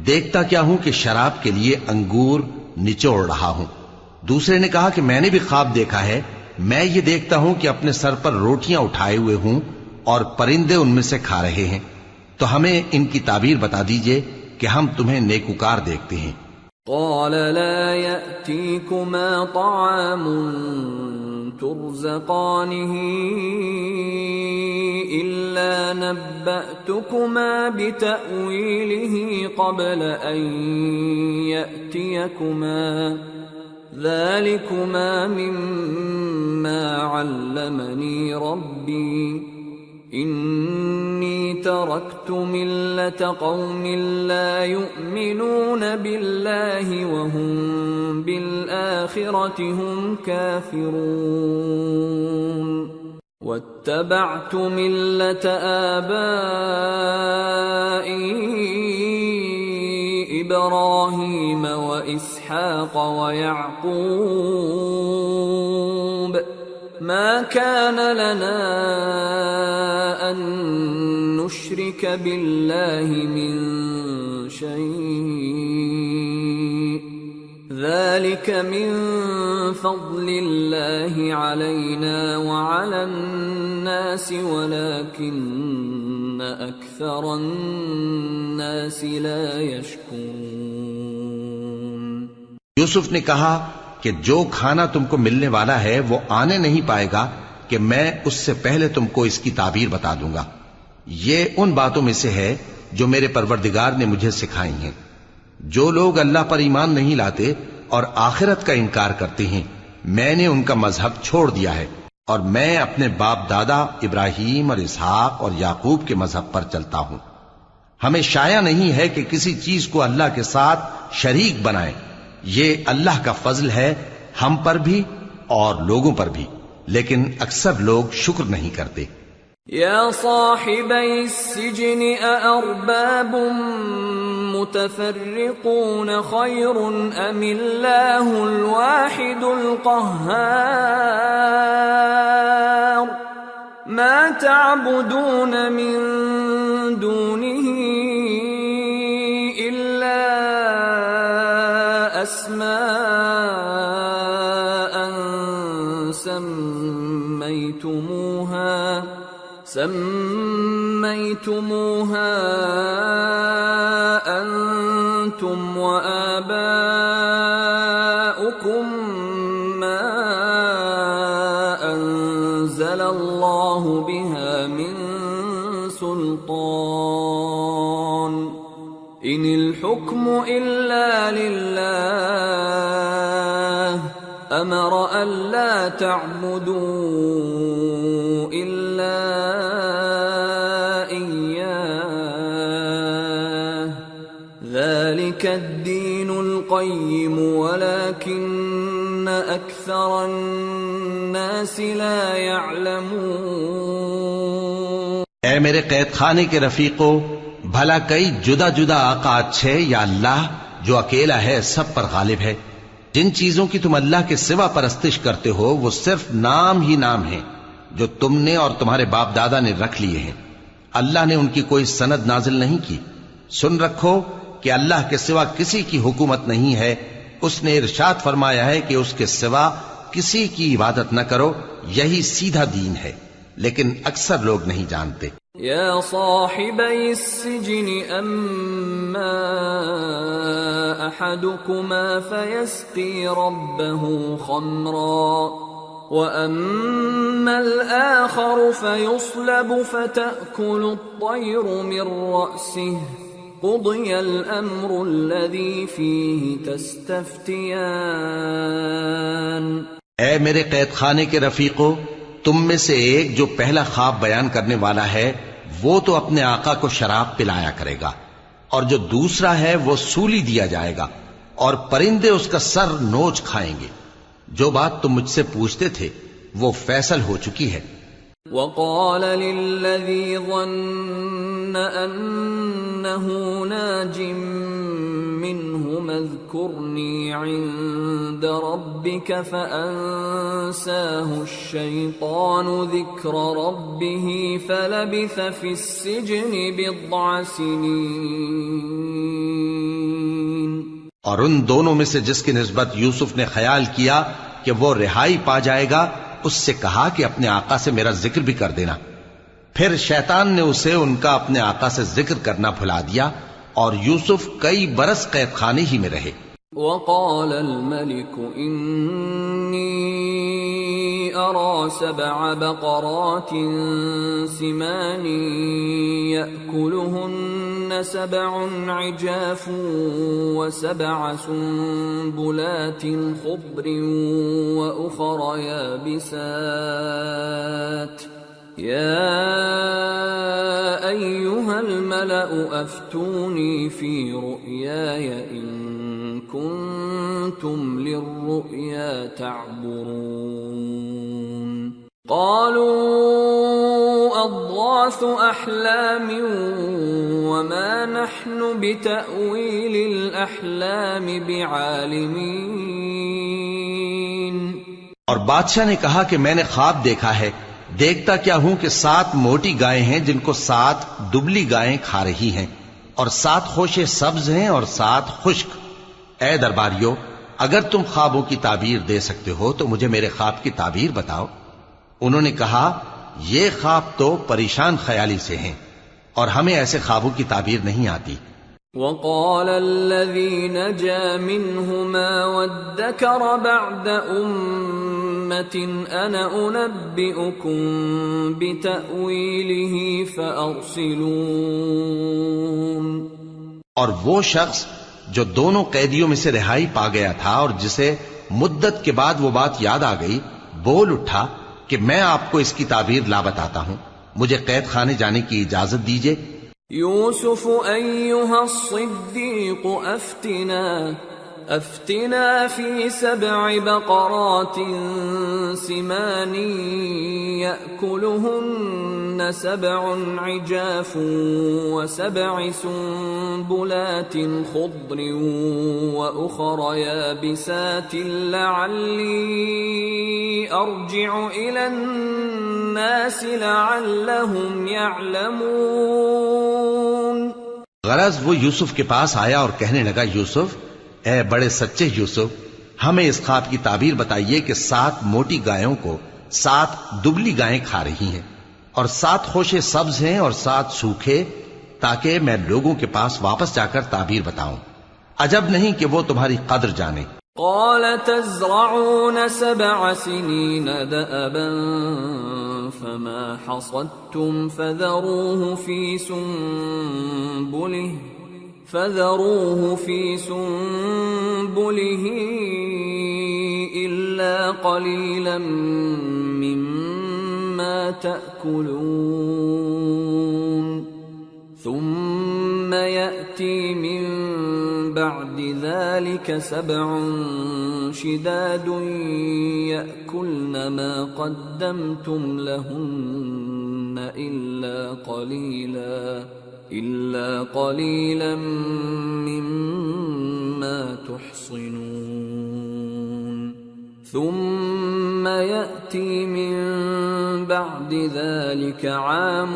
دیکھتا کیا ہوں کہ شراب کے لیے انگور نچوڑ رہا ہوں۔ دوسرے نے کہا کہ میں نے بھی خواب دیکھا ہے، میں یہ دیکھتا ہوں کہ اپنے سر پر روٹیاں اٹھائے ہوئے ہوں اور پرندے ان میں سے کھا رہے ہیں، تو ہمیں ان کی تعبیر بتا دیجئے کہ ہم تمہیں نیکوکار دیکھتے ہیں۔ قال لا يأتيكما طعام ترزقانه إلا نبأتكما بتأويله قبل أن يأتيكما ذلكما مما علمني ربي إني تركت ملة قوم لا يؤمنون بالله وهم بالآخرة هم كافرون واتبعت ملة آبائي إبراهيم وإسحاق ويعقوب ما كان لنا أن نشرك بالله من شيء ذلك من فضل الله علينا وعلى الناس ولكن أكثر الناس لا يشكرون۔ یوسف نے کہا کہ جو کھانا تم کو ملنے والا ہے وہ آنے نہیں پائے گا کہ میں اس سے پہلے تم کو اس کی تعبیر بتا دوں گا۔ یہ ان باتوں میں سے ہے جو میرے پروردگار نے مجھے سکھائی ہیں۔ جو لوگ اللہ پر ایمان نہیں لاتے اور آخرت کا انکار کرتے ہیں، میں نے ان کا مذہب چھوڑ دیا ہے اور میں اپنے باپ دادا ابراہیم اور اسحاق اور یعقوب کے مذہب پر چلتا ہوں۔ ہمیں شایع نہیں ہے کہ کسی چیز کو اللہ کے ساتھ شریک بنائیں، یہ اللہ کا فضل ہے ہم پر بھی اور لوگوں پر بھی، لیکن اکثر لوگ شکر نہیں کرتے۔ یا صاحبی السجن أأرباب متفرقون خیر ام اللہ الواحد القہار ما تعبدون من دونه إلا أسماء سميتموها أنتم وآباؤكم ما أنزل الله بها من سلطان إن الحكم إلا لله أمر ألا تعبدوا إلا إياه ذلك الدين القيم ولكن أكثر الناس لا يعلمون۔ اے میرے قید خانے کے رفیقو، بھلا کئی جدا جدا آقا اچھے یا اللہ جو اکیلا ہے سب پر غالب ہے؟ جن چیزوں کی تم اللہ کے سوا پرستش کرتے ہو وہ صرف نام ہی نام ہیں جو تم نے اور تمہارے باپ دادا نے رکھ لیے ہیں، اللہ نے ان کی کوئی سند نازل نہیں کی۔ سن رکھو کہ اللہ کے سوا کسی کی حکومت نہیں ہے، اس نے ارشاد فرمایا ہے کہ اس کے سوا کسی کی عبادت نہ کرو، یہی سیدھا دین ہے۔ لیکن اکثر لوگ نہیں جانتے۔ يا صاحبي السجن أما أحدكما فيسقي ربه خمرا وأما الآخر فيصلب فتأكل الطير من رأسه قضي الأمر الذي فيه تستفتيان۔ اے میرے قید خانے کے رفیقو، تم میں سے ایک جو پہلا خواب بیان کرنے والا ہے وہ تو اپنے آقا کو شراب پلایا کرے گا، اور جو دوسرا ہے وہ سولی دیا جائے گا، اور پرندے اس کا سر نوچ کھائیں گے۔ جو بات تم مجھ سے پوچھتے تھے وہ فیصل ہو چکی ہے۔ وقال للذي ظن أنه ناج منهما اذكرني عند ربك فأنساه الشيطان ذكر ربه فلبث في السجن بضع سنين۔ اور ان دونوں میں سے جس کی نسبت یوسف نے خیال کیا کہ وہ رہائی پا جائے گا، اس سے کہا کہ اپنے آقا سے میرا ذکر بھی کر دینا۔ پھر شیطان نے اسے ان کا اپنے آقا سے ذکر کرنا بھلا دیا، اور یوسف کئی برس قید خانے ہی میں رہے۔ وقال الملك إني أرى 7 بقرات سمان يأكلهن 7 عجاف و7 سنبلات خضر وأخر يابسات يا أيها الملأ أفتوني في رؤياي إن كنتم للرؤيا تعبرون۔ قالوا أضغاث أحلام وما نحن بتأويل الأحلام بعالمين۔ اور بادشاہ نے کہا کہ میں نے خواب دیکھا ہے، دیکھتا کیا ہوں کہ 7 موٹی گائیں ہیں جن کو 7 دبلی گائیں کھا رہی ہیں، اور 7 خوشے سبز ہیں اور 7 خشک۔ اے درباریو، اگر تم خوابوں کی تعبیر دے سکتے ہو تو مجھے میرے خواب کی تعبیر بتاؤ۔ انہوں نے کہا یہ خواب تو پریشان خیالی سے ہیں، اور ہمیں ایسے خوابوں کی تعبیر نہیں آتی۔ وقال الذي نجا منهما وادكر بعد أمة أنا أنبئكم بتأويله فأرسلون۔ اور وہ شخص جو دونوں قیدیوں میں سے رہائی پا گیا تھا اور جسے مدت کے بعد وہ بات یاد آ گئی، بول اٹھا کہ میں آپ کو اس کی تعبیر لا بتاتا ہوں، مجھے قید خانے جانے کی اجازت دیجیے۔ يوسف أيها الصديق أفتنا في 7 بقرات سمان يأكلهن 7 عجاف و7 سنبلات خضر وأخر يابسات لعلي أرجع إلى الناس لعلهم يعلمون۔ غرض وہ یوسف کے پاس آیا اور کہنے لگا، یوسف، اے بڑے سچے یوسف، ہمیں اس خواب کی تعبیر بتائیے کہ 7 موٹی گایوں کو 7 دبلی گائیں کھا رہی ہیں، اور 7 خوشے سبز ہیں اور 7 سوکھے، تاکہ میں لوگوں کے پاس واپس جا کر تعبیر بتاؤں۔ عجب نہیں کہ وہ تمہاری قدر جانے۔ قال تزرعون 7 سنين دأبا فما حصدتم فذروه في سنبله إلا قليلا مما تأكلون ثم يأتي من بعد ذلك 7 شداد يأكلن ما قدمتم لهن إلا قليلا مما تحصنون ثم يأتي من بعد ذلك عام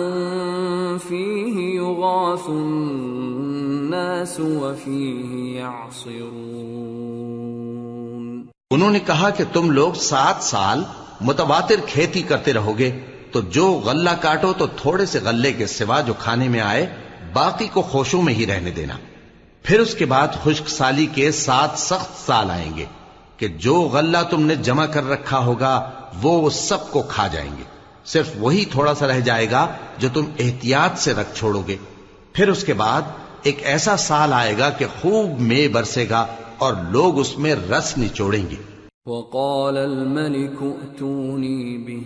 فيه يغاث الناس وفيه يعصرون۔ انہوں نے کہا کہ تم لوگ 7 سال متواتر کھیتی کرتے رہو گے، تو جو غلہ کاٹو تو تھوڑے سے غلے کے سوا جو کھانے میں آئے باقی کو خوشوں میں ہی رہنے دینا. پھر اس کے بعد خشک سالی کے 7 سخت سال آئیں گے کہ جو غلہ تم نے جمع کر رکھا ہوگا وہ سب کو کھا جائیں گے، صرف وہی تھوڑا سا رہ جائے گا جو تم احتیاط سے رکھ چھوڑو گے. پھر اس کے بعد ایک ایسا سال آئے گا کہ خوب مے برسے گا اور لوگ اس میں رس نچوڑیں گے. وقال الملك ائتوني به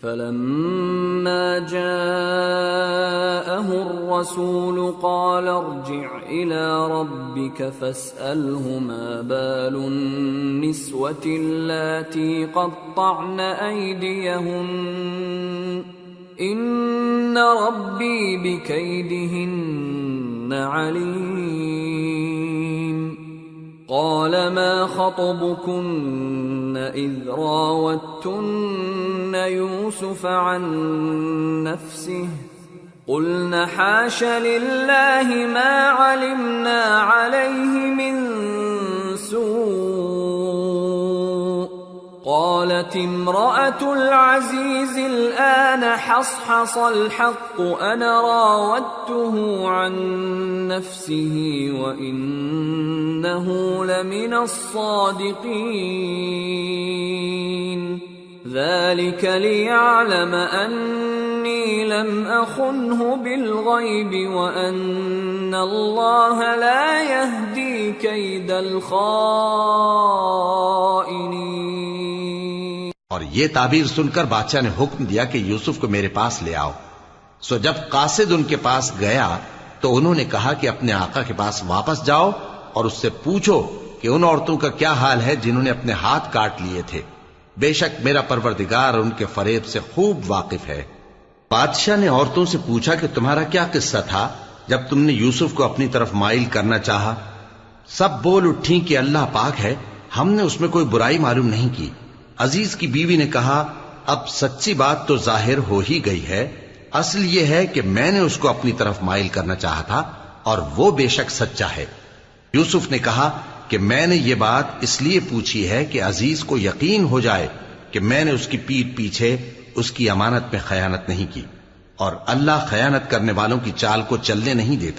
فلما جاءه الرسول قال ارجع إلى ربك فاسأله ما بال النسوة اللاتي قطعن أيديهن إن ربي بكيدهن عليم. قال ما خطبكن إذ راوتن يوسف عن نفسه قلن حاش لله ما علمنا عليه من سوء. قالت امرأة العزيز الآن حصحص الحق أنا راودته عن نفسه وإنه لمن الصادقين. ذلك ليعلم أني لم أخنه بالغيب وأن الله لا يهدي كيد الخائنين. اور یہ تعبیر سن کر بادشاہ نے حکم دیا کہ یوسف کو میرے پاس لے آؤ. سو جب قاصد ان کے پاس گیا تو انہوں نے کہا کہ اپنے آقا کے پاس واپس جاؤ اور اس سے پوچھو کہ ان عورتوں کا کیا حال ہے جنہوں نے اپنے ہاتھ کاٹ لیے تھے. بے شک میرا پروردگار ان کے فریب سے خوب واقف ہے. بادشاہ نے عورتوں سے پوچھا کہ تمہارا کیا قصہ تھا جب تم نے یوسف کو اپنی طرف مائل کرنا چاہا؟ سب بول اٹھیں کہ اللہ پاک ہے، ہم نے اس میں کوئی برائی معلوم نہیں کی. عزیز کی بیوی نے کہا اب سچی بات تو ظاہر ہو ہی گئی ہے. اصل یہ ہے کہ میں نے اس کو اپنی طرف مائل کرنا چاہا تھا اور وہ بے شک سچا ہے. یوسف نے کہا کہ میں نے یہ بات اس لیے پوچھی ہے کہ عزیز کو یقین ہو جائے کہ میں نے اس کی پیٹھ پیچھے اس کی امانت میں خیانت نہیں کی، اور اللہ خیانت کرنے والوں کی چال کو چلنے نہیں دیتا.